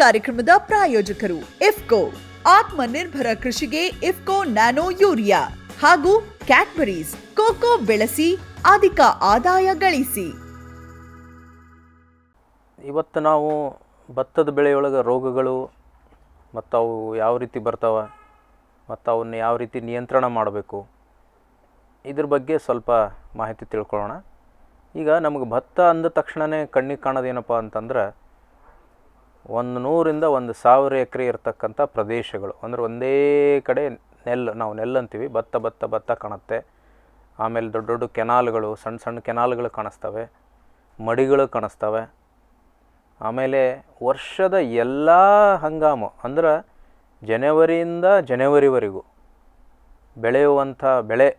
ಕಾರ್ಯಕ್ರಮದ ಪ್ರಾಯೋಜಕರು ಇಫ್ಕೋ, ಆತ್ಮನಿರ್ಭರ ಕೃಷಿಗೆ ಇಫ್ಕೋ ನ್ಯಾನೋ ಯೂರಿಯಾ ಹಾಗೂ ಕ್ಯಾಡ್ಬರೀಸ್. ಕೋಕೋ ಬೆಳೆಸಿ ಅಧಿಕ ಆದಾಯ ಗಳಿಸಿ. ಇವತ್ತು ನಾವು ಭತ್ತದ ಬೆಳೆಯೊಳಗೆ ರೋಗಗಳು ಮತ್ತು ಅವು ಯಾವ ರೀತಿ ಬರ್ತಾವೆ ಮತ್ತು ಅವನ್ನ ಯಾವ ರೀತಿ ನಿಯಂತ್ರಣ ಮಾಡಬೇಕು ಇದ್ರ ಬಗ್ಗೆ ಸ್ವಲ್ಪ ಮಾಹಿತಿ ತಿಳ್ಕೊಳ್ಳೋಣ. ಈಗ ನಮಗೆ ಭತ್ತ ಅಂದ ತಕ್ಷಣವೇ ಕಣ್ಣಿಗೆ ಕಾಣೋದೇನಪ್ಪ ಅಂತಂದ್ರೆ 100ರಿಂದ 1000 ಎಕರೆ ಇರತಕ್ಕಂಥ ಪ್ರದೇಶಗಳು, ಅಂದರೆ ಒಂದೇ ಕಡೆ ನಾವು ನೆಲ್ಲು ಅಂತೀವಿ, ಭತ್ತ ಕಾಣುತ್ತೆ. ಆಮೇಲೆ ದೊಡ್ಡ ದೊಡ್ಡ ಕೆನಾಲ್ಗಳು, ಸಣ್ಣ ಸಣ್ಣ ಕೆನಾಲ್ಗಳು ಕಾಣಿಸ್ತವೆ, ಮಡಿಗಳು ಕಾಣಿಸ್ತವೆ. ಆಮೇಲೆ ವರ್ಷದ ಎಲ್ಲ ಹಂಗಾಮು ಅಂದ್ರೆ ಜನವರಿಯಿಂದ ಜನವರಿವರೆಗೂ ಬೆಳೆಯುವಂಥ ಬೆಳೆ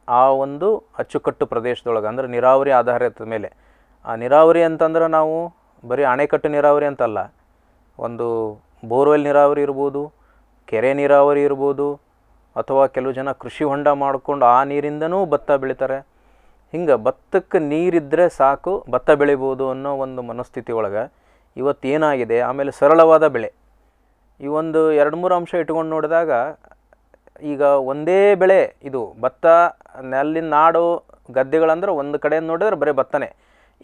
ಆ ಒಂದು ಅಚ್ಚುಕಟ್ಟು ಪ್ರದೇಶದೊಳಗೆ, ಅಂದರೆ ನೀರಾವರಿ ಆಧಾರಿತ ಮೇಲೆ. ಆ ನೀರಾವರಿ ಅಂತಂದ್ರೆ ನಾವು ಬರೀ ಅಣೆಕಟ್ಟು ನೀರಾವರಿ ಅಂತಲ್ಲ, ಒಂದು ಬೋರ್ವೆಲ್ ನೀರಾವರಿ ಇರ್ಬೋದು, ಕೆರೆ ನೀರಾವರಿ ಇರ್ಬೋದು, ಅಥವಾ ಕೆಲವು ಜನ ಕೃಷಿ ಹೊಂಡ ಮಾಡಿಕೊಂಡು ಆ ನೀರಿಂದನೂ ಭತ್ತ ಬೆಳೀತಾರೆ. ಹಿಂಗೆ ಭತ್ತಕ್ಕೆ ನೀರಿದ್ದರೆ ಸಾಕು ಭತ್ತ ಬೆಳಿಬೋದು ಅನ್ನೋ ಒಂದು ಮನಸ್ಥಿತಿ ಒಳಗೆ ಇವತ್ತೇನಾಗಿದೆ. ಆಮೇಲೆ ಸರಳವಾದ ಬೆಳೆ, ಈ ಒಂದು 2-3 ಅಂಶ ಇಟ್ಕೊಂಡು ನೋಡಿದಾಗ ಈಗ ಒಂದೇ ಬೆಳೆ ಇದು ಭತ್ತ, ನೆಲ್ಲಿನ ನಾಡು ಗದ್ದೆಗಳಂದ್ರೆ ಒಂದು ಕಡೆಯಿಂದ ನೋಡಿದ್ರೆ ಬರೀ ಭತ್ತನೇ.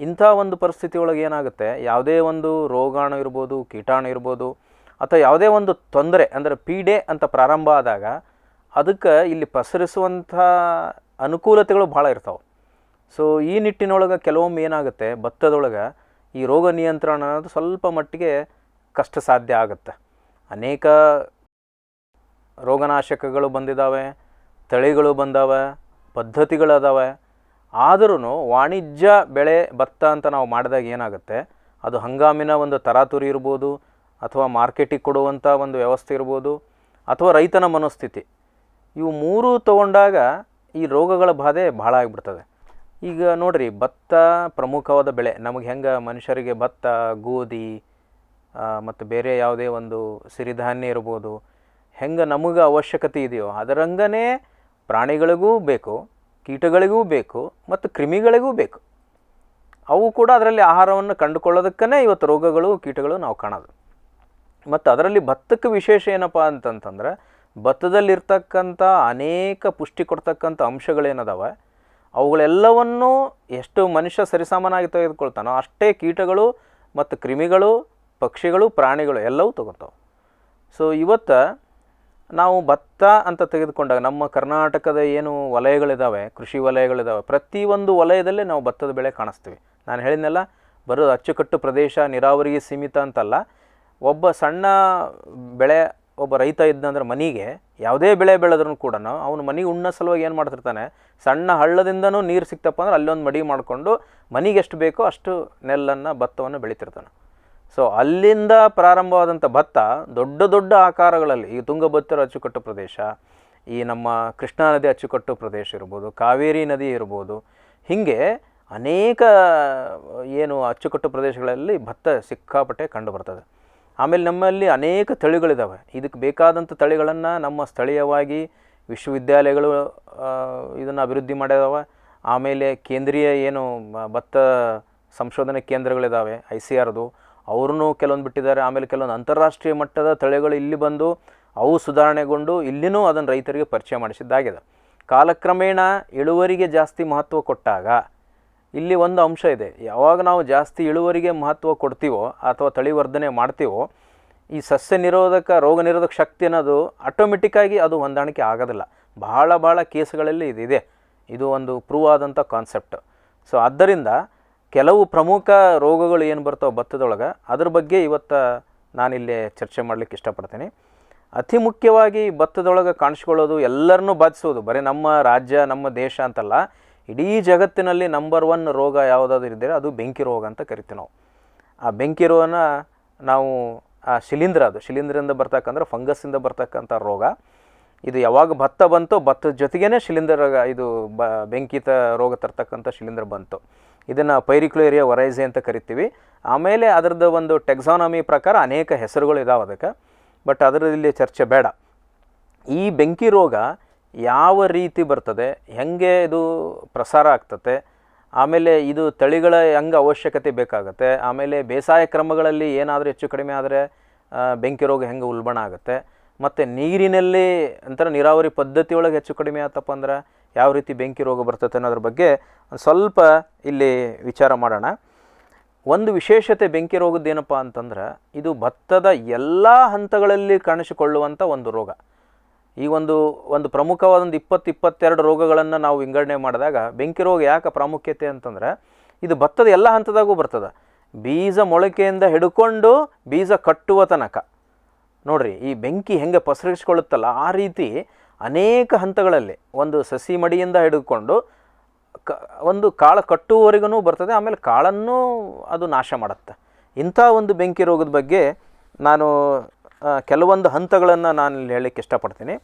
ಇಂಥ ಒಂದು ಪರಿಸ್ಥಿತಿ ಒಳಗೆ ಏನಾಗುತ್ತೆ, ಯಾವುದೇ ಒಂದು ರೋಗಾಣು ಇರ್ಬೋದು, ಕೀಟಾಣು ಇರ್ಬೋದು, ಅಥವಾ ಯಾವುದೇ ಒಂದು ತೊಂದರೆ ಅಂದರೆ ಪೀಡೆ ಅಂತ ಪ್ರಾರಂಭ ಆದಾಗ ಅದಕ್ಕೆ ಇಲ್ಲಿ ಪಸರಿಸುವಂಥ ಅನುಕೂಲತೆಗಳು ಭಾಳ ಇರ್ತಾವೆ. ಸೊ ಈ ನಿಟ್ಟಿನೊಳಗೆ ಕೆಲವೊಮ್ಮೆ ಏನಾಗುತ್ತೆ, ಭತ್ತದೊಳಗೆ ಈ ರೋಗ ನಿಯಂತ್ರಣ ಅನ್ನೋದು ಸ್ವಲ್ಪ ಮಟ್ಟಿಗೆ ಕಷ್ಟ ಸಾಧ್ಯ ಆಗುತ್ತೆ. ಅನೇಕ ರೋಗನಾಶಕಗಳು ಬಂದಿದ್ದಾವೆ, ತಳಿಗಳು ಬಂದಾವೆ, ಪದ್ಧತಿಗಳದಾವೆ. ಆದ್ರೂ ವಾಣಿಜ್ಯ ಬೆಳೆ ಭತ್ತ ಅಂತ ನಾವು ಮಾಡಿದಾಗ ಏನಾಗುತ್ತೆ, ಅದು ಹಂಗಾಮಿನ ಒಂದು ತರಾತುರಿ ಇರ್ಬೋದು, ಅಥವಾ ಮಾರ್ಕೆಟಿಗೆ ಕೊಡುವಂಥ ಒಂದು ವ್ಯವಸ್ಥೆ ಇರ್ಬೋದು, ಅಥವಾ ರೈತನ ಮನೋಸ್ಥಿತಿ, ಇವು ಮೂರೂ ತೊಗೊಂಡಾಗ ಈ ರೋಗಗಳ ಬಾಧೆ ಭಾಳ ಆಗಿಬಿಡ್ತದೆ. ಈಗ ನೋಡಿರಿ, ಭತ್ತ ಪ್ರಮುಖವಾದ ಬೆಳೆ. ನಮಗೆ ಹೆಂಗೆ ಮನುಷ್ಯರಿಗೆ ಭತ್ತ, ಗೋಧಿ ಮತ್ತು ಬೇರೆ ಯಾವುದೇ ಒಂದು ಸಿರಿಧಾನ್ಯ ಇರ್ಬೋದು, ಹೆಂಗೆ ನಮಗೆ ಅವಶ್ಯಕತೆ ಇದೆಯೋ ಅದರಂಗನೇ ಪ್ರಾಣಿಗಳಿಗೂ ಬೇಕು, ಕೀಟಗಳಿಗೂ ಬೇಕು, ಮತ್ತು ಕ್ರಿಮಿಗಳಿಗೂ ಬೇಕು. ಅವು ಕೂಡ ಅದರಲ್ಲಿ ಆಹಾರವನ್ನು ಕಂಡುಕೊಳ್ಳೋದಕ್ಕೇ ಇವತ್ತು ರೋಗಗಳು, ಕೀಟಗಳು ನಾವು ಕಾಣೋದು. ಮತ್ತು ಅದರಲ್ಲಿ ಭತ್ತಕ್ಕೆ ವಿಶೇಷ ಏನಪ್ಪ ಅಂತಂತಂದ್ರೆ, ಭತ್ತದಲ್ಲಿರ್ತಕ್ಕಂಥ ಅನೇಕ ಪುಷ್ಟಿ ಕೊಡ್ತಕ್ಕಂಥ ಅಂಶಗಳೇನದಾವೆ ಅವುಗಳೆಲ್ಲವನ್ನೂ ಎಷ್ಟು ಮನುಷ್ಯ ಸರಿಸಾಮಾನಾಗಿ ತೆಗೆದುಕೊಳ್ತಾನೋ ಅಷ್ಟೇ ಕೀಟಗಳು ಮತ್ತು ಕ್ರಿಮಿಗಳು, ಪಕ್ಷಿಗಳು, ಪ್ರಾಣಿಗಳು ಎಲ್ಲವೂ ತಗೋತಾವೆ. ಸೊ ಇವತ್ತು ನಾವು ಭತ್ತ ಅಂತ ತೆಗೆದುಕೊಂಡಾಗ ನಮ್ಮ ಕರ್ನಾಟಕದ ಏನು ವಲಯಗಳಿದ್ದಾವೆ, ಕೃಷಿ ವಲಯಗಳಿದ್ದಾವೆ, ಪ್ರತಿಯೊಂದು ವಲಯದಲ್ಲೇ ನಾವು ಭತ್ತದ ಬೆಳೆ ಕಾಣಿಸ್ತೀವಿ. ನಾನು ಹೇಳಿದ್ನಲ್ಲ, ಬರೋದು ಅಚ್ಚುಕಟ್ಟು ಪ್ರದೇಶ, ನೀರಾವರಿಗೆ ಸೀಮಿತ ಅಂತಲ್ಲ. ಒಬ್ಬ ಸಣ್ಣ ಬೆಳೆ, ಒಬ್ಬ ರೈತ ಇದ್ದಂದ್ರೆ ಮನೆಗೆ ಯಾವುದೇ ಬೆಳೆ ಬೆಳೆದ್ರೂ ಕೂಡ ಅವನು ಮನೆಗೆ ಉಣ್ಣೋ ಸಲುವಾಗಿ ಏನು ಮಾಡ್ತಿರ್ತಾನೆ, ಸಣ್ಣ ಹಳ್ಳದಿಂದನೂ ನೀರು ಸಿಕ್ತಪ್ಪ ಅಂದ್ರೆ ಅಲ್ಲೊಂದು ಮಡಿ ಮಾಡಿಕೊಂಡು ಮನೆಗೆ ಎಷ್ಟು ಬೇಕೋ ಅಷ್ಟು ನೆಲ್ಲನ್ನು, ಭತ್ತವನ್ನು ಬೆಳೀತಿರ್ತಾನೆ. ಸೊ ಅಲ್ಲಿಂದ ಪ್ರಾರಂಭವಾದಂಥ ಭತ್ತ ದೊಡ್ಡ ದೊಡ್ಡ ಆಕಾರಗಳಲ್ಲಿ, ಈ ತುಂಗಭದ್ರಾ ಅಚ್ಚುಕಟ್ಟು ಪ್ರದೇಶ, ಈ ನಮ್ಮ ಕೃಷ್ಣಾ ನದಿ ಅಚ್ಚುಕಟ್ಟು ಪ್ರದೇಶ ಇರ್ಬೋದು, ಕಾವೇರಿ ನದಿ ಇರ್ಬೋದು, ಹೀಗೆ ಅನೇಕ ಏನು ಅಚ್ಚುಕಟ್ಟು ಪ್ರದೇಶಗಳಲ್ಲಿ ಭತ್ತ ಸಿಕ್ಕಾಪಟ್ಟೆ ಕಂಡು ಬರ್ತದೆ. ಆಮೇಲೆ ನಮ್ಮಲ್ಲಿ ಅನೇಕ ತಳಿಗಳಿದ್ದಾವೆ. ಇದಕ್ಕೆ ಬೇಕಾದಂಥ ತಳಿಗಳನ್ನು ನಮ್ಮ ಸ್ಥಳೀಯವಾಗಿ ವಿಶ್ವವಿದ್ಯಾಲಯಗಳು ಇದನ್ನು ಅಭಿವೃದ್ಧಿ ಮಾಡಿದಾವೆ. ಆಮೇಲೆ ಕೇಂದ್ರೀಯ ಏನು ಭತ್ತ ಸಂಶೋಧನೆ ಕೇಂದ್ರಗಳಿದ್ದಾವೆ, ICRದು, ಅವ್ರೂ ಕೆಲವೊಂದು ಬಿಟ್ಟಿದ್ದಾರೆ. ಆಮೇಲೆ ಕೆಲವೊಂದು ಅಂತಾರಾಷ್ಟ್ರೀಯ ಮಟ್ಟದ ತಳಿಗಳು ಇಲ್ಲಿ ಬಂದು ಅವು ಸುಧಾರಣೆಗೊಂಡು ಇಲ್ಲಿನೂ ಅದನ್ನು ರೈತರಿಗೆ ಪರಿಚಯ ಮಾಡಿಸಿದ್ದಾಗಿದೆ. ಕಾಲಕ್ರಮೇಣ ಇಳುವರಿಗೆ ಜಾಸ್ತಿ ಮಹತ್ವ ಕೊಟ್ಟಾಗ ಇಲ್ಲಿ ಒಂದು ಅಂಶ ಇದೆ, ಯಾವಾಗ ನಾವು ಜಾಸ್ತಿ ಇಳುವರಿಗೆ ಮಹತ್ವ ಕೊಡ್ತೀವೋ ಅಥವಾ ತಳಿವರ್ಧನೆ ಮಾಡ್ತೀವೋ, ಈ ಸಸ್ಯ ನಿರೋಧಕ, ರೋಗ ನಿರೋಧಕ ಶಕ್ತಿ ಅನ್ನೋದು ಆಟೋಮೆಟಿಕ್ಕಾಗಿ ಅದು ಹೊಂದಾಣಿಕೆ ಆಗೋದಿಲ್ಲ. ಬಹಳ ಕೇಸ್ಗಳಲ್ಲಿ ಇದಿದೆ. ಇದು ಒಂದು ಪ್ರೂವ್ ಆದಂಥ ಕಾನ್ಸೆಪ್ಟ್. ಸೊ ಆದ್ದರಿಂದ ಕೆಲವು ಪ್ರಮುಖ ರೋಗಗಳು ಏನು ಬರ್ತಾವೆ ಭತ್ತದೊಳಗೆ, ಅದ್ರ ಬಗ್ಗೆ ಇವತ್ತು ನಾನಿಲ್ಲಿ ಚರ್ಚೆ ಮಾಡಲಿಕ್ಕೆ ಇಷ್ಟಪಡ್ತೀನಿ. ಅತಿ ಮುಖ್ಯವಾಗಿ ಭತ್ತದೊಳಗೆ ಕಾಣಿಸ್ಕೊಳ್ಳೋದು, ಎಲ್ಲರನ್ನೂ ಬಾಧಿಸೋದು, ಬರೀ ನಮ್ಮ ರಾಜ್ಯ, ನಮ್ಮ ದೇಶ ಅಂತಲ್ಲ, ಇಡೀ ಜಗತ್ತಿನಲ್ಲಿ ನಂಬರ್ 1 ರೋಗ ಯಾವುದಾದ್ರೂ ಇದ್ದರೆ ಅದು ಬೆಂಕಿ ರೋಗ ಅಂತ ಕರಿತೀವಿ ನಾವು. ಆ ಬೆಂಕಿ ರೋಗನ ನಾವು ಶಿಲೀಂಧ್ರದಿಂದ ಬರ್ತಕ್ಕಂದ್ರೆ ಫಂಗಸ್ಸಿಂದ ಬರ್ತಕ್ಕಂಥ ರೋಗ. ಇದು ಯಾವಾಗ ಭತ್ತ ಬಂತೋ ಭತ್ತದ ಜೊತೆಗೇ ಶಿಲೀಂಧ್ರ, ಇದು ಬೆಂಕಿತ ರೋಗ ತರ್ತಕ್ಕಂಥ ಶಿಲೀಂಧ್ರ ಬಂತು. ಇದನ್ನು ಪೈರಿಕ್ಯುಲೇರಿಯಾ ವರೈಸೆ ಅಂತ ಕರಿತೀವಿ. ಆಮೇಲೆ ಅದರದ್ದು ಒಂದು ಟೆಕ್ಸಾನಮಿ ಪ್ರಕಾರ ಅನೇಕ ಹೆಸರುಗಳು ಇದಾವೆ ಅದಕ್ಕೆ, ಬಟ್ ಅದರಲ್ಲಿ ಚರ್ಚೆ ಬೇಡ. ಈ ಬೆಂಕಿ ರೋಗ ಯಾವ ರೀತಿ ಬರ್ತದೆ, ಹೆಂಗೆ ಇದು ಪ್ರಸಾರ ಆಗ್ತದೆ, ಆಮೇಲೆ ಇದು ತಳಿಗಳ ಹೆಂಗೆ ಅವಶ್ಯಕತೆ ಬೇಕಾಗುತ್ತೆ, ಆಮೇಲೆ ಬೇಸಾಯ ಕ್ರಮಗಳಲ್ಲಿ ಏನಾದರೂ ಹೆಚ್ಚು ಕಡಿಮೆ ಆದರೆ ಬೆಂಕಿ ರೋಗ ಹೆಂಗೆ ಉಲ್ಬಣ ಆಗುತ್ತೆ, ಮತ್ತು ನೀರಿನಲ್ಲಿ ಒಂಥರ ನೀರಾವರಿ ಪದ್ಧತಿಯೊಳಗೆ ಹೆಚ್ಚು ಕಡಿಮೆ ಆತಪ್ಪ ಅಂದ್ರೆ ಯಾವ ರೀತಿ ಬೆಂಕಿ ರೋಗ ಬರ್ತದೆ ಅನ್ನೋದ್ರ ಬಗ್ಗೆ ಒಂದು ಸ್ವಲ್ಪ ಇಲ್ಲಿ ವಿಚಾರ ಮಾಡೋಣ. ಒಂದು ವಿಶೇಷತೆ ಬೆಂಕಿ ರೋಗದ್ದು ಏನಪ್ಪ ಅಂತಂದ್ರೆ ಇದು ಭತ್ತದ ಎಲ್ಲ ಹಂತಗಳಲ್ಲಿ ಕಾಣಿಸಿಕೊಳ್ಳುವಂಥ ಒಂದು ರೋಗ. ಈ ಒಂದು ಪ್ರಮುಖವಾದ 20-22 ರೋಗಗಳನ್ನು ನಾವು ವಿಂಗಡಣೆ ಮಾಡಿದಾಗ ಬೆಂಕಿ ರೋಗ ಯಾಕೆ ಪ್ರಾಮುಖ್ಯತೆ ಅಂತಂದ್ರೆ ಇದು ಭತ್ತದ ಎಲ್ಲ ಹಂತದಾಗೂ ಬರ್ತದೆ. ಬೀಜ ಮೊಳಕೆಯಿಂದ ಹಿಡ್ಕೊಂಡು ಬೀಜ ಕಟ್ಟುವ ತನಕ ನೋಡ್ರಿ ಈ ಬೆಂಕಿ ಹೆಂಗೆ ಪಸರಿಸ್ಕೊಳ್ಳುತ್ತಲ್ಲ ಆ ರೀತಿ ಅನೇಕ ಹಂತಗಳಲ್ಲಿ ಒಂದು ಸಸಿ ಮಡಿಯಿಂದ ಹಿಡಿದುಕೊಂಡು ಒಂದು ಕಾಳು ಕಟ್ಟುವವರೆಗೂ ಬರ್ತದೆ, ಆಮೇಲೆ ಕಾಳನ್ನು ಅದು ನಾಶ ಮಾಡುತ್ತೆ. ಇಂಥ ಒಂದು ಬೆಂಕಿ ರೋಗದ ಬಗ್ಗೆ ನಾನು ಕೆಲವೊಂದು ಹಂತಗಳನ್ನು ನಾನು ಇಲ್ಲಿ ಹೇಳಲಿಕ್ಕೆ ಇಷ್ಟಪಡ್ತೀನಿ.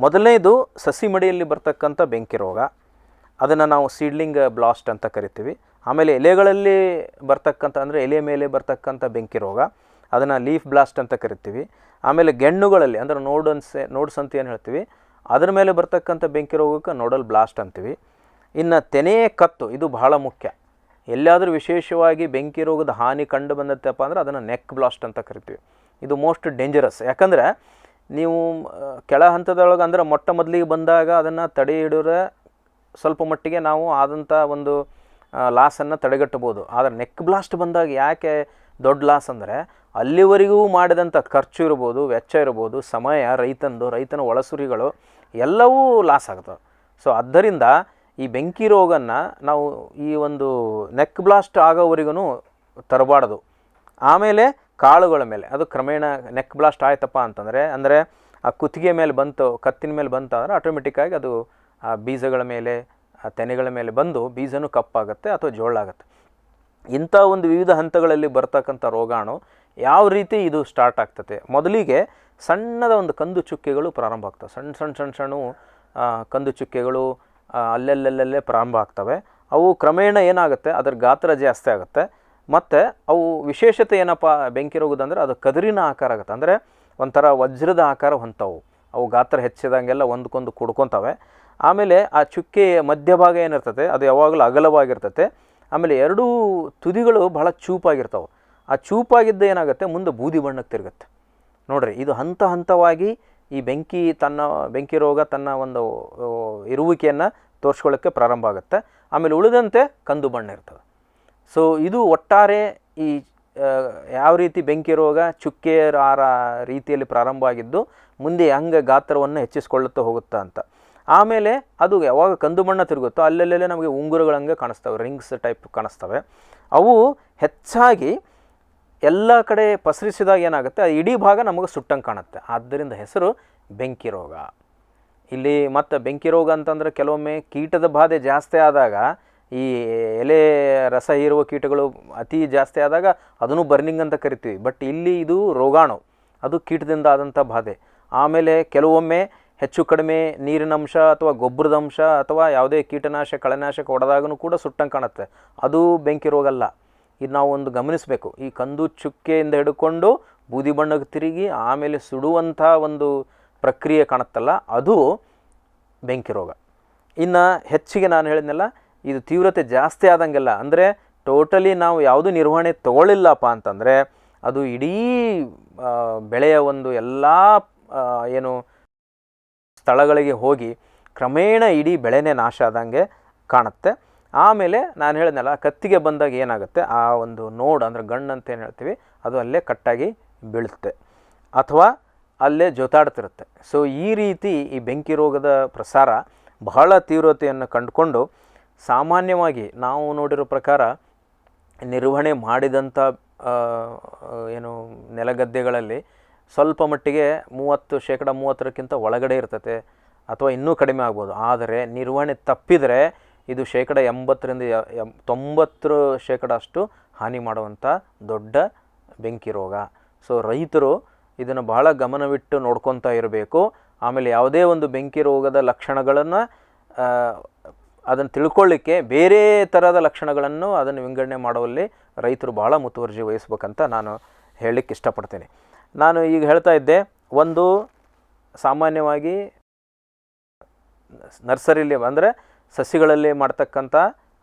ಮೊದಲನೇದು ಸಸಿ ಮಡಿಯಲ್ಲಿ ಬರ್ತಕ್ಕಂಥ ಬೆಂಕಿ ರೋಗ, ಅದನ್ನು ನಾವು ಸೀಡ್ಲಿಂಗ್ ಬ್ಲಾಸ್ಟ್ ಅಂತ ಕರಿತೀವಿ. ಆಮೇಲೆ ಎಲೆಗಳಲ್ಲಿ ಬರ್ತಕ್ಕಂಥ ಅಂದರೆ ಎಲೆ ಮೇಲೆ ಬರ್ತಕ್ಕಂಥ ಬೆಂಕಿ ರೋಗ, ಅದನ್ನು ಲೀಫ್ ಬ್ಲಾಸ್ಟ್ ಅಂತ ಕರಿತೀವಿ. ಆಮೇಲೆ ಗೆಣ್ಣುಗಳಲ್ಲಿ ಅಂದರೆ ನೋಡ್ಸ್ ಅಂತ ಏನು ಹೇಳ್ತೀವಿ ಅದರ ಮೇಲೆ ಬರ್ತಕ್ಕಂಥ ಬೆಂಕಿ ರೋಗಕ್ಕೆ ನೋಡಲ್ ಬ್ಲಾಸ್ಟ್ ಅಂತೀವಿ. ಇನ್ನು ತೆನೆಯ ಕತ್ತು, ಇದು ಬಹಳ ಮುಖ್ಯ. ಎಲ್ಲಾದರೂ ವಿಶೇಷವಾಗಿ ಬೆಂಕಿ ರೋಗದ ಹಾನಿ ಕಂಡು ಬಂದತ್ತಪ್ಪ ಅಂದ್ರೆ ಅದನ್ನು ನೆಕ್ ಬ್ಲಾಸ್ಟ್ ಅಂತ ಕರಿತೀವಿ. ಇದು ಮೋಸ್ಟ್ ಡೇಂಜರಸ್. ಯಾಕಂದರೆ ನೀವು ಕೆಳ ಹಂತದೊಳಗೆ ಅಂದರೆ ಮೊದಲಿಗೆ ಬಂದಾಗ ಅದನ್ನು ತಡೆ ಹಿಡಿದ್ರೆ ಸ್ವಲ್ಪ ಮಟ್ಟಿಗೆ ನಾವು ಆದಂಥ ಒಂದು ಲಾಸನ್ನು ತಡೆಗಟ್ಟಬೋದು. ಆದರೆ ನೆಕ್ ಬ್ಲಾಸ್ಟ್ ಬಂದಾಗ ಯಾಕೆ ದೊಡ್ಡ ಲಾಸ್ ಅಂದರೆ ಅಲ್ಲಿವರೆಗೂ ಮಾಡಿದಂಥ ಖರ್ಚು ಇರ್ಬೋದು, ವೆಚ್ಚ ಇರ್ಬೋದು, ಸಮಯ, ರೈತನ ಒಳಸುರಿಗಳು ಎಲ್ಲವೂ ಲಾಸ್ ಆಗ್ತವೆ. ಸೊ ಆದ್ದರಿಂದ ಈ ಬೆಂಕಿ ರೋಗನ್ನು ನಾವು ಈ ಒಂದು ನೆಕ್ ಬ್ಲಾಸ್ಟ್ ಆಗೋವರೆಗೂ ತರಬಾರ್ದು. ಆಮೇಲೆ ಕಾಳುಗಳ ಮೇಲೆ ಅದು ಕ್ರಮೇಣ ನೆಕ್ ಬ್ಲಾಸ್ಟ್ ಆಯ್ತಪ್ಪ ಅಂತಂದರೆ ಅಂದರೆ ಆ ಕುತ್ತಿಗೆ ಮೇಲೆ ಬಂತು, ಕತ್ತಿನ ಮೇಲೆ ಬಂತು ಅಂದರೆ ಆಟೋಮೆಟಿಕ್ಕಾಗಿ ಅದು ಆ ಬೀಜಗಳ ಮೇಲೆ, ಆ ತೆನೆಗಳ ಮೇಲೆ ಬಂದು ಬೀಜನೂ ಕಪ್ಪಾಗುತ್ತೆ ಅಥವಾ ಜೋಳಾಗುತ್ತೆ. ಇಂಥ ಒಂದು ವಿವಿಧ ಹಂತಗಳಲ್ಲಿ ಬರ್ತಕ್ಕಂಥ ರೋಗಾಣು ಯಾವ ರೀತಿ ಇದು ಸ್ಟಾರ್ಟ್ ಆಗ್ತದೆ. ಮೊದಲಿಗೆ ಸಣ್ಣದ ಒಂದು ಕಂದು ಚುಕ್ಕೆಗಳು ಪ್ರಾರಂಭ ಆಗ್ತವೆ. ಸಣ್ಣ ಕಂದು ಚುಕ್ಕೆಗಳು ಅಲ್ಲೆಲ್ಲೇ ಪ್ರಾರಂಭ ಆಗ್ತವೆ. ಅವು ಕ್ರಮೇಣ ಏನಾಗುತ್ತೆ ಅದರ ಗಾತ್ರ ಜಾಸ್ತಿ ಆಗುತ್ತೆ. ಮತ್ತು ಅವು ವಿಶೇಷತೆ ಏನಪ್ಪ ಬೆಂಕಿ ರೋಗದಂದರೆ ಅದು ಕದಿರಿನ ಆಕಾರ ಆಗುತ್ತೆ, ಅಂದರೆ ಒಂಥರ ವಜ್ರದ ಆಕಾರ ಹೊಂತವು. ಅವು ಗಾತ್ರ ಹೆಚ್ಚಿದಂಗೆಲ್ಲ ಒಂದಕ್ಕೊಂದು ಕುಡ್ಕೊತವೆ. ಆಮೇಲೆ ಆ ಚುಕ್ಕೆಯ ಮಧ್ಯಭಾಗ ಏನಿರ್ತದೆ ಅದು ಯಾವಾಗಲೂ ಅಗಲವಾಗಿರ್ತದೆ. ಆಮೇಲೆ ಎರಡೂ ತುದಿಗಳು ಬಹಳ ಚೂಪಾಗಿರ್ತವೆ. ಆ ಚೂಪಾಗಿದ್ದು ಏನಾಗುತ್ತೆ ಮುಂದೆ ಬೂದಿ ಬಣ್ಣಕ್ಕೆ ತಿರುಗುತ್ತೆ. ನೋಡಿರಿ ಇದು ಹಂತವಾಗಿ ಈ ಬೆಂಕಿ ರೋಗ ತನ್ನ ಒಂದು ಇರುವಿಕೆಯನ್ನು ತೋರಿಸ್ಕೊಳ್ಳೋಕ್ಕೆ ಪ್ರಾರಂಭ ಆಗುತ್ತೆ. ಆಮೇಲೆ ಉಳಿದಂತೆ ಕಂದು ಬಣ್ಣ ಇರ್ತದೆ. ಸೊ ಇದು ಒಟ್ಟಾರೆ ಈ ಯಾವ ರೀತಿ ಬೆಂಕಿ ರೋಗ ಚುಕ್ಕೆ ರೀತಿಯಲ್ಲಿ ಪ್ರಾರಂಭ ಆಗಿದ್ದು ಮುಂದೆ ಹಂಗೆ ಗಾತ್ರವನ್ನು ಹೆಚ್ಚಿಸ್ಕೊಳ್ಳುತ್ತಾ ಹೋಗುತ್ತಾ ಅಂತ. ಆಮೇಲೆ ಅದು ಯಾವಾಗ ಕಂದು ಬಣ್ಣ ತಿರುಗುತ್ತೋ ಅಲ್ಲೆಲ್ಲೇ ನಮಗೆ ಉಂಗುರಗಳಂಗೆ ಕಾಣಿಸ್ತವೆ, ರಿಂಗ್ಸ್ ಟೈಪ್ ಕಾಣಿಸ್ತವೆ. ಅವು ಹೆಚ್ಚಾಗಿ ಎಲ್ಲ ಕಡೆ ಪಸರಿಸಿದಾಗ ಏನಾಗುತ್ತೆ ಆ ಇಡೀ ಭಾಗ ನಮಗೆ ಸುಟ್ಟಂಗೆ ಕಾಣುತ್ತೆ. ಆದ್ದರಿಂದ ಹೆಸರು ಬೆಂಕಿ ರೋಗ. ಇಲ್ಲಿ ಮತ್ತು ಬೆಂಕಿ ರೋಗ ಅಂತಂದರೆ ಕೆಲವೊಮ್ಮೆ ಕೀಟದ ಬಾಧೆ ಜಾಸ್ತಿ ಆದಾಗ ಈ ಎಲೆ ರಸ ಹೀರುವ ಕೀಟಗಳು ಅತಿ ಜಾಸ್ತಿ ಆದಾಗ ಅದನ್ನು ಬರ್ನಿಂಗ್ ಅಂತ ಕರಿತೀವಿ. ಬಟ್ ಇಲ್ಲಿ ಇದು ರೋಗಾಣು, ಅದು ಕೀಟದಿಂದ ಆದಂಥ ಬಾಧೆ. ಆಮೇಲೆ ಕೆಲವೊಮ್ಮೆ ಹೆಚ್ಚು ಕಡಿಮೆ ನೀರಿನಂಶ ಅಥವಾ ಗೊಬ್ಬರದ ಅಂಶ ಅಥವಾ ಯಾವುದೇ ಕೀಟನಾಶಕ ಕಳೆನಾಶಕ ಹೊಡೆದಾಗೂ ಕೂಡ ಸುಟ್ಟಂಗೆ ಕಾಣುತ್ತೆ. ಅದು ಬೆಂಕಿ ರೋಗ ಅಲ್ಲ. ಇದು ನಾವು ಒಂದು ಗಮನಿಸಬೇಕು. ಈ ಕಂದು ಚುಕ್ಕೆಯಿಂದ ಹಿಡ್ಕೊಂಡು ಬೂದಿ ಬಣ್ಣಕ್ಕೆ ತಿರುಗಿ ಆಮೇಲೆ ಸುಡುವಂಥ ಒಂದು ಪ್ರಕ್ರಿಯೆ ಕಾಣುತ್ತಲ್ಲ ಅದು ಬೆಂಕಿ ರೋಗ. ಇನ್ನು ಹೆಚ್ಚಿಗೆ ನಾನು ಹೇಳಿದ್ನಲ್ಲ ಇದು ತೀವ್ರತೆ ಜಾಸ್ತಿ ಆದಂಗೆಲ್ಲ ಅಂದರೆ ಟೋಟಲಿ ನಾವು ಯಾವುದೂ ನಿರ್ವಹಣೆ ತಗೊಳ್ಳಿಲ್ಲಪ್ಪ ಅಂತಂದರೆ ಅದು ಇಡೀ ಬೆಳೆಯ ಒಂದು ಎಲ್ಲ ಏನು ಸ್ಥಳಗಳಿಗೆ ಹೋಗಿ ಕ್ರಮೇಣ ಇಡೀ ಬೆಳೆನೇ ನಾಶ ಆದಂಗೆ ಕಾಣುತ್ತೆ. ಆಮೇಲೆ ನಾನು ಹೇಳಿದ್ನಲ್ಲ ಕತ್ತಿಗೆ ಬಂದಾಗ ಏನಾಗುತ್ತೆ ಆ ಒಂದು ನೋಡ್ ಅಂದರೆ ಗಣ್ಣು ಅಂತ ಏನು ಹೇಳ್ತೀವಿ ಅದು ಅಲ್ಲೇ ಕಟ್ಟಾಗಿ ಬೀಳುತ್ತೆ ಅಥವಾ ಅಲ್ಲೇ ಜೋತಾಡ್ತಿರುತ್ತೆ. ಸೊ ಈ ರೀತಿ ಈ ಬೆಂಕಿ ರೋಗದ ಪ್ರಸಾರ ಬಹಳ ತೀವ್ರತೆಯನ್ನು ಕಂಡುಕೊಂಡು ಸಾಮಾನ್ಯವಾಗಿ ನಾವು ನೋಡಿರೋ ಪ್ರಕಾರ ನಿರ್ವಹಣೆ ಮಾಡಿದಂಥ ಏನು ನೆಲಗದ್ದೆಗಳಲ್ಲಿ ಸ್ವಲ್ಪ ಮಟ್ಟಿಗೆ 30% ಒಳಗಡೆ ಇರ್ತದೆ ಅಥವಾ ಇನ್ನೂ ಕಡಿಮೆ ಆಗ್ಬೋದು. ಆದರೆ ನಿರ್ವಹಣೆ ತಪ್ಪಿದರೆ ಇದು 80% 90% ಅಷ್ಟು ಹಾನಿ ಮಾಡುವಂಥ ದೊಡ್ಡ ಬೆಂಕಿ ರೋಗ. ಸೊ ರೈತರು ಇದನ್ನು ಬಹಳ ಗಮನವಿಟ್ಟು ನೋಡ್ಕೊತಾ ಇರಬೇಕು. ಆಮೇಲೆ ಯಾವುದೇ ಒಂದು ಬೆಂಕಿ ರೋಗದ ಲಕ್ಷಣಗಳನ್ನು ಅದನ್ನು ತಿಳ್ಕೊಳ್ಳಿಕ್ಕೆ ಬೇರೆ ಥರದ ಲಕ್ಷಣಗಳನ್ನು ಅದನ್ನು ವಿಂಗಡಣೆ ಮಾಡುವಲ್ಲಿ ರೈತರು ಭಾಳ ಮುತುವರ್ಜಿ ವಹಿಸ್ಬೇಕಂತ ನಾನು ಹೇಳಲಿಕ್ಕೆ ಇಷ್ಟಪಡ್ತೀನಿ. ನಾನು ಈಗ ಹೇಳ್ತಾ ಇದ್ದೆ ಒಂದು ಸಾಮಾನ್ಯವಾಗಿ ನರ್ಸರಿಲಿ ಅಂದರೆ ಸಸಿಗಳಲ್ಲಿ ಮಾಡ್ತಕ್ಕಂಥ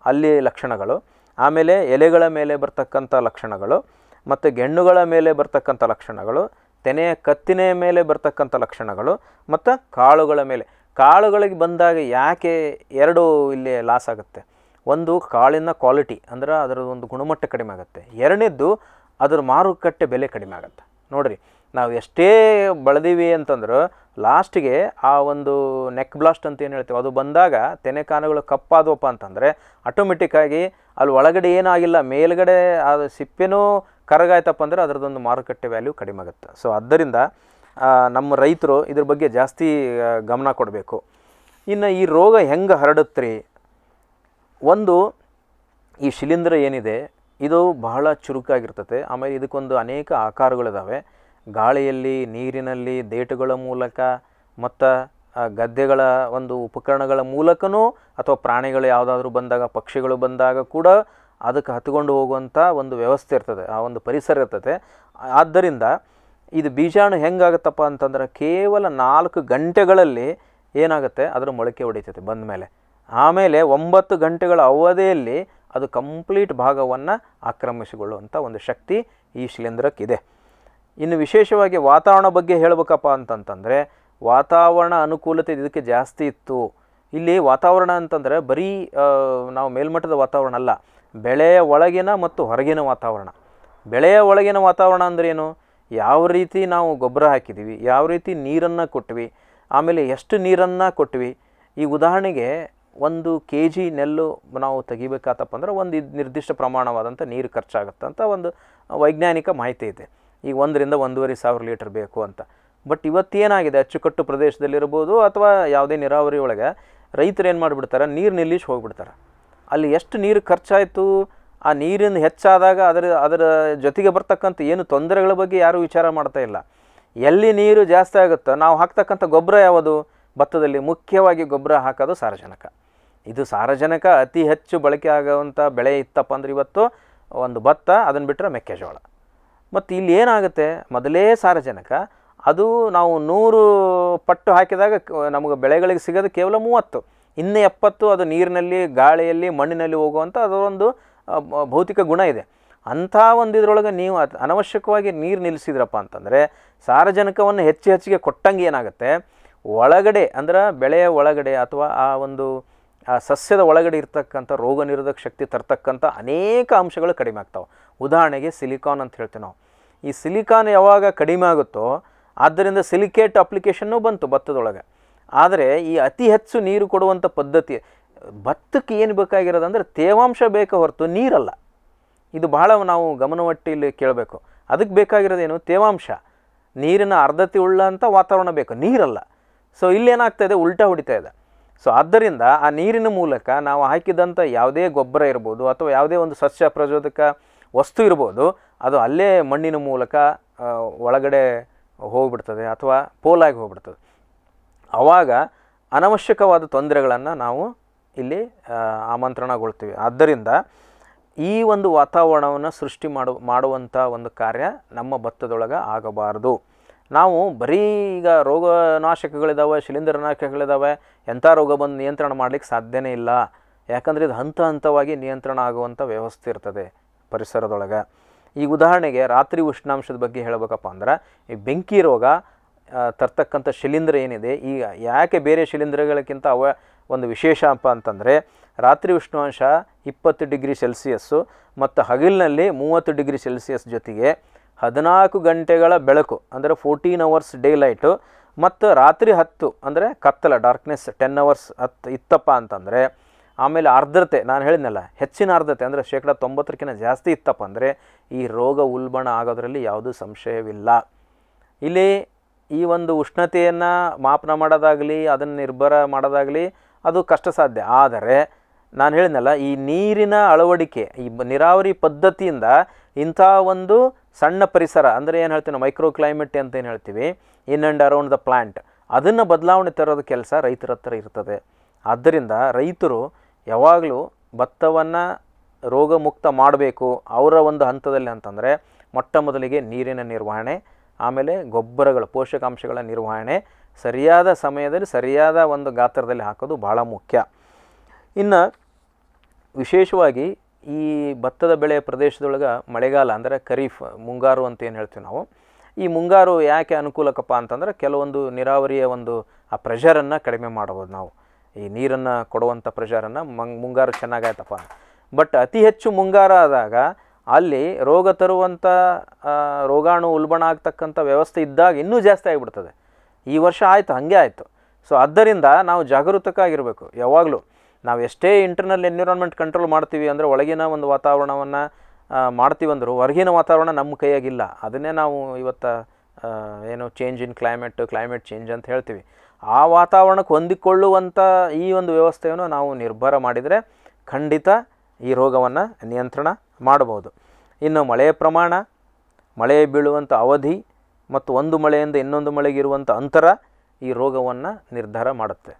ಅಲ್ಲಿ ಲಕ್ಷಣಗಳು, ಆಮೇಲೆ ಎಲೆಗಳ ಮೇಲೆ ಬರ್ತಕ್ಕಂಥ ಲಕ್ಷಣಗಳು, ಮತ್ತು ಗೆಣ್ಣುಗಳ ಮೇಲೆ ಬರ್ತಕ್ಕಂಥ ಲಕ್ಷಣಗಳು, ತೆನೆಯ ಕತ್ತಿನೆಯ ಮೇಲೆ ಬರ್ತಕ್ಕಂಥ ಲಕ್ಷಣಗಳು, ಮತ್ತು ಕಾಳುಗಳ ಮೇಲೆ. ಕಾಳುಗಳಿಗೆ ಬಂದಾಗ ಯಾಕೆ ಎರಡು ಇಲ್ಲಿ ಲಾಸ್ ಆಗುತ್ತೆ? ಒಂದು, ಕಾಳಿನ ಕ್ವಾಲಿಟಿ ಅಂದರೆ ಅದರ ಒಂದು ಗುಣಮಟ್ಟ ಕಡಿಮೆ ಆಗುತ್ತೆ. ಎರಡನೇದ್ದು, ಅದರ ಮಾರುಕಟ್ಟೆ ಬೆಲೆ ಕಡಿಮೆ ಆಗುತ್ತೆ. ನೋಡಿರಿ, ನಾವು ಎಷ್ಟೇ ಬೆಳೆದೀವಿ ಅಂತಂದ್ರೆ ಲಾಸ್ಟಿಗೆ ಆ ಒಂದು ನೆಕ್ ಬ್ಲಾಸ್ಟ್ ಅಂತ ಏನು ಹೇಳ್ತೀವಿ ಅದು ಬಂದಾಗ ತೆನೆ ಕಾನುಗಳು ಕಪ್ಪಾದವಪ್ಪ ಅಂತಂದರೆ ಆಟೋಮೆಟಿಕ್ಕಾಗಿ ಅಲ್ಲಿ ಒಳಗಡೆ ಏನಾಗಿಲ್ಲ, ಮೇಲ್ಗಡೆ ಅದು ಸಿಪ್ಪೆನೂ ಕರಗಾಯ್ತಪ್ಪ ಅಂದರೆ ಅದರದೊಂದು ಮಾರುಕಟ್ಟೆ ವ್ಯಾಲ್ಯೂ ಕಡಿಮೆ ಆಗುತ್ತೆ. ಸೊ ಆದ್ದರಿಂದ ನಮ್ಮ ರೈತರು ಇದ್ರ ಬಗ್ಗೆ ಜಾಸ್ತಿ ಗಮನ ಕೊಡಬೇಕು. ಇನ್ನು ಈ ರೋಗ ಹೆಂಗೆ ಹರಡುತ್ತೆ? ಒಂದು, ಈ ಶಿಲೀಂಧ್ರ ಏನಿದೆ ಇದು ಬಹಳ ಚುರುಕಾಗಿರ್ತದೆ. ಆಮೇಲೆ ಇದಕ್ಕೊಂದು ಅನೇಕ ಆಕಾರಗಳಿದ್ದಾವೆ. ಗಾಳಿಯಲ್ಲಿ, ನೀರಿನಲ್ಲಿ, ದೇಟುಗಳ ಮೂಲಕ ಮತ್ತು ಗದ್ದೆಗಳ ಒಂದು ಉಪಕರಣಗಳ ಮೂಲಕನೂ, ಅಥವಾ ಪ್ರಾಣಿಗಳು ಯಾವುದಾದ್ರೂ ಬಂದಾಗ, ಪಕ್ಷಿಗಳು ಬಂದಾಗ ಕೂಡ ಅದಕ್ಕೆ ಹತ್ಕೊಂಡು ಹೋಗುವಂಥ ಒಂದು ವ್ಯವಸ್ಥೆ ಇರ್ತದೆ, ಆ ಒಂದು ಪರಿಸರ ಇರ್ತದೆ. ಆದ್ದರಿಂದ ಇದು ಬೀಜಾಣು ಹೆಂಗಾಗುತ್ತಪ್ಪ ಅಂತಂದ್ರೆ ಕೇವಲ 4 ಗಂಟೆಗಳಲ್ಲಿ ಏನಾಗುತ್ತೆ, ಅದರ ಮೊಳಕೆ ಹೊಡಿತೈತೆ ಬಂದ ಮೇಲೆ. ಆಮೇಲೆ 9 ಗಂಟೆಗಳ ಅವಧಿಯಲ್ಲಿ ಅದು ಕಂಪ್ಲೀಟ್ ಭಾಗವನ್ನು ಆಕ್ರಮಿಸಿಕೊಳ್ಳುವಂಥ ಒಂದು ಶಕ್ತಿ ಈ ಶಿಲೀಂಧ್ರಕ್ಕಿದೆ. ಇನ್ನು ವಿಶೇಷವಾಗಿ ವಾತಾವರಣ ಬಗ್ಗೆ ಹೇಳಬೇಕಪ್ಪ ಅಂತಂತಂದರೆ, ವಾತಾವರಣ ಅನುಕೂಲತೆ ಇದಕ್ಕೆ ಜಾಸ್ತಿ ಇತ್ತು. ಇಲ್ಲಿ ವಾತಾವರಣ ಅಂತಂದರೆ ಬರೀ ನಾವು ಮೇಲ್ಮಟ್ಟದ ವಾತಾವರಣ ಅಲ್ಲ, ಬೆಳೆಯ ಒಳಗಿನ ಮತ್ತು ಹೊರಗಿನ ವಾತಾವರಣ. ಬೆಳೆಯ ಒಳಗಿನ ವಾತಾವರಣ ಅಂದ್ರೆ ಏನು? ಯಾವ ರೀತಿ ನಾವು ಗೊಬ್ಬರ ಹಾಕಿದ್ದೀವಿ, ಯಾವ ರೀತಿ ನೀರನ್ನು ಕೊಟ್ವಿ, ಆಮೇಲೆ ಎಷ್ಟು ನೀರನ್ನು ಕೊಟ್ವಿ. ಈ ಉದಾಹರಣೆಗೆ 1 kg ನೆಲ್ಲು ನಾವು ತೆಗಿಬೇಕಾತಪ್ಪ ಅಂದ್ರೆ ಒಂದು ನಿರ್ದಿಷ್ಟ ಪ್ರಮಾಣವಾದಂಥ ನೀರು ಖರ್ಚಾಗುತ್ತಂತ ಒಂದು ವೈಜ್ಞಾನಿಕ ಮಾಹಿತಿ ಇದೆ. ಈಗ 1 ರಿಂದ 1,500 ಲೀಟರ್ ಬೇಕು ಅಂತ. ಬಟ್ ಇವತ್ತೇನಾಗಿದೆ, ಅಚ್ಚುಕಟ್ಟು ಪ್ರದೇಶದಲ್ಲಿರ್ಬೋದು ಅಥವಾ ಯಾವುದೇ ನೀರಾವರಿ ಒಳಗೆ ರೈತರು ಏನು ಮಾಡಿಬಿಡ್ತಾರೆ, ನೀರು ನಿಲ್ಲಿಸಿ ಹೋಗಿಬಿಡ್ತಾರೆ. ಅಲ್ಲಿ ಎಷ್ಟು ನೀರು ಖರ್ಚಾಯಿತು, ಆ ನೀರಿನ ಹೆಚ್ಚಾದಾಗ ಅದರ ಜೊತೆಗೆ ಬರ್ತಕ್ಕಂಥ ಏನು ತೊಂದರೆಗಳ ಬಗ್ಗೆ ಯಾರೂ ವಿಚಾರ ಮಾಡ್ತಾ ಇಲ್ಲ. ಎಲ್ಲಿ ನೀರು ಜಾಸ್ತಿ ಆಗುತ್ತೋ ನಾವು ಹಾಕ್ತಕ್ಕಂಥ ಗೊಬ್ಬರ ಯಾವುದು? ಭತ್ತದಲ್ಲಿ ಮುಖ್ಯವಾಗಿ ಗೊಬ್ಬರ ಹಾಕೋದು ಸಾರಜನಕ. ಇದು ಸಾರಜನಕ ಅತಿ ಹೆಚ್ಚು ಬಳಕೆ ಆಗುವಂಥ ಬೆಳೆ ಇತ್ತಪ್ಪ ಅಂದ್ರೆ ಇವತ್ತು ಒಂದು ಭತ್ತ, ಅದನ್ನು ಬಿಟ್ಟರೆ ಮೆಕ್ಕೆಜೋಳ. ಮತ್ತು ಇಲ್ಲಿ ಏನಾಗುತ್ತೆ, ಮೊದಲೇ ಸಾರಜನಕ ಅದು ನಾವು 100 ಪಟ್ಟು ಹಾಕಿದಾಗ ನಮಗೆ ಬೆಳೆಗಳಿಗೆ ಸಿಗೋದು ಕೇವಲ 30, ಇನ್ನು 70 ಅದು ನೀರಿನಲ್ಲಿ, ಗಾಳಿಯಲ್ಲಿ, ಮಣ್ಣಿನಲ್ಲಿ ಹೋಗುವಂಥ ಅದರೊಂದು ಭೌತಿಕ ಗುಣ ಇದೆ. ಅಂಥ ಒಂದು ಇದರೊಳಗೆ ನೀವು ಅನವಶ್ಯಕವಾಗಿ ನೀರು ನಿಲ್ಲಿಸಿದ್ರಪ್ಪ ಅಂತಂದರೆ ಸಾರಜನಕವನ್ನು ಹೆಚ್ಚಿಗೆ ಕೊಟ್ಟಂಗೆ ಏನಾಗುತ್ತೆ, ಒಳಗಡೆ ಅಂದ್ರೆ ಬೆಳೆಯ ಒಳಗಡೆ ಅಥವಾ ಆ ಒಂದು ಆ ಸಸ್ಯದ ಒಳಗಡೆ ಇರ್ತಕ್ಕಂಥ ರೋಗ ನಿರೋಧಕ ಶಕ್ತಿ ತರ್ತಕ್ಕಂಥ ಅನೇಕ ಅಂಶಗಳು ಕಡಿಮೆ ಆಗ್ತಾವೆ. ಉದಾಹರಣೆಗೆ ಸಿಲಿಕಾನ್ ಅಂತ ಹೇಳ್ತೀವಿ ನಾವು. ಈ ಸಿಲಿಕಾನ್ ಯಾವಾಗ ಕಡಿಮೆ ಆಗುತ್ತೋ ಆದ್ದರಿಂದ ಸಿಲಿಕೇಟ್ ಅಪ್ಲಿಕೇಶನ್ನು ಬಂತು ಭತ್ತದೊಳಗೆ. ಆದರೆ ಈ ಅತಿ ಹೆಚ್ಚು ನೀರು ಕೊಡುವಂಥ ಪದ್ಧತಿ ಭತ್ತಕ್ಕೆ ಏನು ಬೇಕಾಗಿರೋದಂದರೆ ತೇವಾಂಶ ಬೇಕು ಹೊರತು ನೀರಲ್ಲ. ಇದು ಬಹಳ ನಾವು ಗಮನವಟ್ಟು ಇಲ್ಲಿ ಕೇಳಬೇಕು. ಅದಕ್ಕೆ ಬೇಕಾಗಿರೋದೇನು? ತೇವಾಂಶ, ನೀರಿನ ಆರ್ದ್ರತೆ ಉಳ್ಳಂಥ ವಾತಾವರಣ ಬೇಕು, ನೀರಲ್ಲ. ಸೊ ಇಲ್ಲೇನಾಗ್ತಾಯಿದೆ, ಉಲ್ಟಾ ಹೊಡಿತಾ ಇದೆ. ಸೊ ಆದ್ದರಿಂದ ಆ ನೀರಿನ ಮೂಲಕ ನಾವು ಹಾಕಿದಂಥ ಯಾವುದೇ ಗೊಬ್ಬರ ಇರ್ಬೋದು ಅಥವಾ ಯಾವುದೇ ಒಂದು ಸಸ್ಯ ಪ್ರಚೋದಕ ವಸ್ತು ಇರ್ಬೋದು, ಅದು ಅಲ್ಲೇ ಮಣ್ಣಿನ ಮೂಲಕ ಒಳಗಡೆ ಹೋಗ್ಬಿಡ್ತದೆ ಅಥವಾ ಪೋಲಾಗಿ ಹೋಗ್ಬಿಡ್ತದೆ. ಆವಾಗ ಅನವಶ್ಯಕವಾದ ತೊಂದರೆಗಳನ್ನು ನಾವು ಇಲ್ಲಿ ಆಮಂತ್ರಣಗೊಳ್ತೀವಿ. ಆದ್ದರಿಂದ ಈ ಒಂದು ವಾತಾವರಣವನ್ನು ಸೃಷ್ಟಿ ಮಾಡುವಂಥ ಒಂದು ಕಾರ್ಯ ನಮ್ಮ ಭತ್ತದೊಳಗೆ ಆಗಬಾರ್ದು. ನಾವು ಬರೀ ಈಗ ರೋಗನಾಶಕಗಳಿದ್ದಾವೆ, ಶಿಲೀಂಧ್ರನಾಶಕಗಳಿದ್ದಾವೆ, ಎಂಥ ರೋಗ ಬಂದು ನಿಯಂತ್ರಣ ಮಾಡಲಿಕ್ಕೆ ಸಾಧ್ಯನೇ ಇಲ್ಲ. ಯಾಕಂದರೆ ಇದು ಹಂತವಾಗಿ ನಿಯಂತ್ರಣ ಆಗುವಂಥ ವ್ಯವಸ್ಥೆ ಇರ್ತದೆ ಪರಿಸರದೊಳಗೆ. ಈಗ ಉದಾಹರಣೆಗೆ ರಾತ್ರಿ ಉಷ್ಣಾಂಶದ ಬಗ್ಗೆ ಹೇಳಬೇಕಪ್ಪ ಅಂದ್ರೆ, ಈ ಬೆಂಕಿ ರೋಗ ತರ್ತಕ್ಕಂಥ ಶಿಲೀಂಧ್ರ ಏನಿದೆ, ಈಗ ಯಾಕೆ ಬೇರೆ ಶಿಲೀಂಧ್ರಗಳಕ್ಕಿಂತ ಒಂದು ವಿಶೇಷ ಅಪ್ಪ ಅಂತಂದರೆ, ರಾತ್ರಿ ಉಷ್ಣಾಂಶ 20 ಡಿಗ್ರಿ ಸೆಲ್ಸಿಯಸ್ಸು ಮತ್ತು ಹಗಲಿನಲ್ಲಿ 30 ಡಿಗ್ರಿ ಸೆಲ್ಸಿಯಸ್ ಜೊತೆಗೆ 14 ಗಂಟೆಗಳ ಬೆಳಕು ಅಂದರೆ 14 ಅವರ್ಸ್ ಡೇ ಲೈಟು ಮತ್ತು ರಾತ್ರಿ 10 ಅಂದರೆ ಕತ್ತಲ ಡಾರ್ಕ್ನೆಸ್ 10 ಅವರ್ಸ್ ಇತ್ತಪ್ಪ ಅಂತಂದರೆ, ಆಮೇಲೆ ಆರ್ದ್ರತೆ ನಾನು ಹೇಳಿದ್ನಲ್ಲ, ಹೆಚ್ಚಿನ ಆರ್ದ್ರತೆ ಅಂದರೆ 90%ಕ್ಕಿಂತ ಜಾಸ್ತಿ ಇತ್ತಪ್ಪ ಅಂದರೆ ಈ ರೋಗ ಉಲ್ಬಣ ಆಗೋದ್ರಲ್ಲಿ ಯಾವುದೂ ಸಂಶಯವಿಲ್ಲ. ಇಲ್ಲಿ ಈ ಒಂದು ಉಷ್ಣತೆಯನ್ನು ಮಾಪನ ಮಾಡೋದಾಗಲಿ, ಅದನ್ನು ನಿರ್ಭರ ಮಾಡೋದಾಗಲಿ ಅದು ಕಷ್ಟ ಸಾಧ್ಯ. ಆದರೆ ನಾನು ಹೇಳಿದ್ನಲ್ಲ, ಈ ನೀರಿನ ಅಳವಡಿಕೆ, ಈ ನೀರಾವರಿ ಪದ್ಧತಿಯಿಂದ ಇಂಥ ಒಂದು ಸಣ್ಣ ಪರಿಸರ ಅಂದರೆ ಏನು ಹೇಳ್ತೀವಿ, ಮೈಕ್ರೋ ಕ್ಲೈಮೇಟ್ ಅಂತ ಏನು ಹೇಳ್ತೀವಿ, in and around the plant, ಅದನ್ನು ಬದಲಾವಣೆ ತರೋದು ಕೆಲಸ ರೈತರ ಹತ್ರ ಇರ್ತದೆ. ಆದ್ದರಿಂದ ರೈತರು ಯಾವಾಗಲೂ ಭತ್ತವನ್ನು ರೋಗಮುಕ್ತ ಮಾಡಬೇಕು ಅವರ ಒಂದು ಹಂತದಲ್ಲಿ ಅಂತಂದರೆ, ಮೊಟ್ಟ ಮೊದಲಿಗೆ ನೀರಿನ ನಿರ್ವಹಣೆ, ಆಮೇಲೆ ಗೊಬ್ಬರಗಳ ಪೋಷಕಾಂಶಗಳ ನಿರ್ವಹಣೆ ಸರಿಯಾದ ಸಮಯದಲ್ಲಿ ಸರಿಯಾದ ಒಂದು ಗಾತ್ರದಲ್ಲಿ ಹಾಕೋದು ಭಾಳ ಮುಖ್ಯ. ಇನ್ನು ವಿಶೇಷವಾಗಿ ಈ ಭತ್ತದ ಬೆಳೆ ಪ್ರದೇಶದೊಳಗೆ ಮಳೆಗಾಲ ಅಂದರೆ ಖರೀಫ್ ಮುಂಗಾರು ಅಂತ ಏನು ಹೇಳ್ತೀವಿ ನಾವು, ಈ ಮುಂಗಾರು ಯಾಕೆ ಅನುಕೂಲಕ್ಕಪ್ಪ ಅಂತಂದರೆ ಕೆಲವೊಂದು ನೀರಾವರಿಯ ಒಂದು ಆ ಪ್ರೆಷರನ್ನು ಕಡಿಮೆ ಮಾಡ್ಬೋದು ನಾವು, ಈ ನೀರನ್ನು ಕೊಡುವಂಥ ಪ್ರೆಷರನ್ನು ಮುಂಗಾರು ಚೆನ್ನಾಗಾಯ್ತಪ್ಪ. ಬಟ್ ಅತಿ ಹೆಚ್ಚು ಮುಂಗಾರ ಆದಾಗ ಅಲ್ಲಿ ರೋಗ ತರುವಂಥ ರೋಗಾಣು ಉಲ್ಬಣ ಆಗ್ತಕ್ಕಂಥ ವ್ಯವಸ್ಥೆ ಇದ್ದಾಗ ಇನ್ನೂ ಜಾಸ್ತಿ ಆಗಿಬಿಡ್ತದೆ. ಈ ವರ್ಷ ಆಯಿತು, ಹಾಗೆ ಆಯಿತು. ಸೊ ಆದ್ದರಿಂದ ನಾವು ಜಾಗರೂಕರಾಗಿರಬೇಕು ಯಾವಾಗಲೂ. ನಾವು ಎಷ್ಟೇ ಇಂಟರ್ನಲ್ ಎನ್ವಿರಾನ್ಮೆಂಟ್ ಕಂಟ್ರೋಲ್ ಮಾಡ್ತೀವಿ ಅಂದರೆ, ಒಳಗಿನ ಒಂದು ವಾತಾವರಣವನ್ನು ಮಾಡ್ತೀವಂದ್ರು ಹೊರಗಿನ ವಾತಾವರಣ ನಮ್ಮ ಕೈಯಾಗಿಲ್ಲ. ಅದನ್ನೇ ನಾವು ಇವತ್ತು ಏನು ಚೇಂಜ್ ಇನ್ ಕ್ಲೈಮೇಟ್ ಚೇಂಜ್ ಅಂತ ಹೇಳ್ತೀವಿ. ಆ ವಾತಾವರಣಕ್ಕೆ ಹೊಂದಿಕೊಳ್ಳುವಂಥ ಈ ಒಂದು ವ್ಯವಸ್ಥೆಯನ್ನು ನಾವು ನಿರ್ಭರ ಮಾಡಿದರೆ ಖಂಡಿತ ಈ ರೋಗವನ್ನು ನಿಯಂತ್ರಣ ಮಾಡಬಹುದು. ಇನ್ನು ಮಳೆಯ ಪ್ರಮಾಣ, ಮಳೆ ಬೀಳುವಂಥ ಅವಧಿ ಮತ್ತು ಒಂದು ಮಳೆಯಿಂದ ಇನ್ನೊಂದು ಮಳೆಗಿರುವಂಥ ಅಂತರ ಈ ರೋಗವನ್ನು ನಿರ್ಧಾರ ಮಾಡುತ್ತೆ.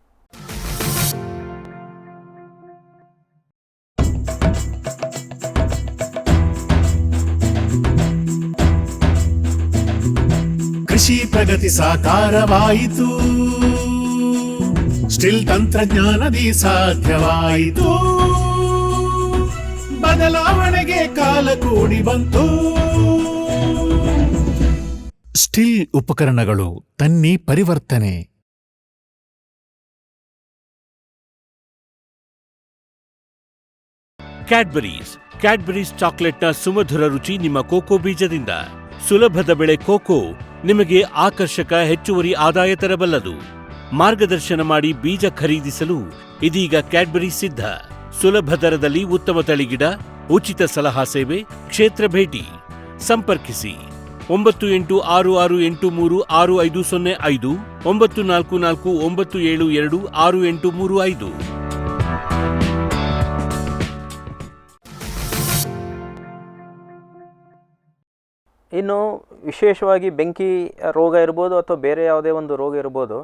ಕೃಷಿ ಪ್ರಗತಿ ಸಾಕಾರವಾಯಿತು, ಸ್ಟಿಲ್ ತಂತ್ರಜ್ಞಾನದಿ ಸಾಧ್ಯವಾಯಿತು, ಬದಲಾವಣೆಗೆ ಕಾಲ ಕೂಡಿ ಬಂತು. ಸ್ಟಿಲ್ ಉಪಕರಣಗಳು ತನ್ನಿ ಪರಿವರ್ತನೆ. ಕ್ಯಾಡ್ಬರೀಸ್ ಚಾಕ್ಲೆಟ್ನ ಸುಮಧುರ ರುಚಿ ನಿಮ್ಮ ಕೋಕೋ ಬೀಜದಿಂದ. ಸುಲಭದ ಬೆಳೆ ಕೋಕೋ ನಿಮಗೆ ಆಕರ್ಷಕ ಹೆಚ್ಚುವರಿ ಆದಾಯ ತರಬಲ್ಲದು. ಮಾರ್ಗದರ್ಶನ ಮಾಡಿ ಬೀಜ ಖರೀದಿಸಲು ಇದೀಗ ಕ್ಯಾಡ್ಬರೀಸ್ ಸಿದ್ಧ. ಸುಲಭ ದರದಲ್ಲಿ ಉತ್ತಮ ತಳಿಗಿಡ, ಉಚಿತ ಸಲಹಾ ಸೇವೆ, ಕ್ಷೇತ್ರ ಭೇಟಿ. ಸಂಪರ್ಕಿಸಿ 9866836505 9449726835. ಇನ್ನು ವಿಶೇಷವಾಗಿ ಬೆಂಕಿ ರೋಗ ಇರ್ಬೋದು ಅಥವಾ ಬೇರೆ ಯಾವುದೇ ಒಂದು ರೋಗ ಇರ್ಬೋದು,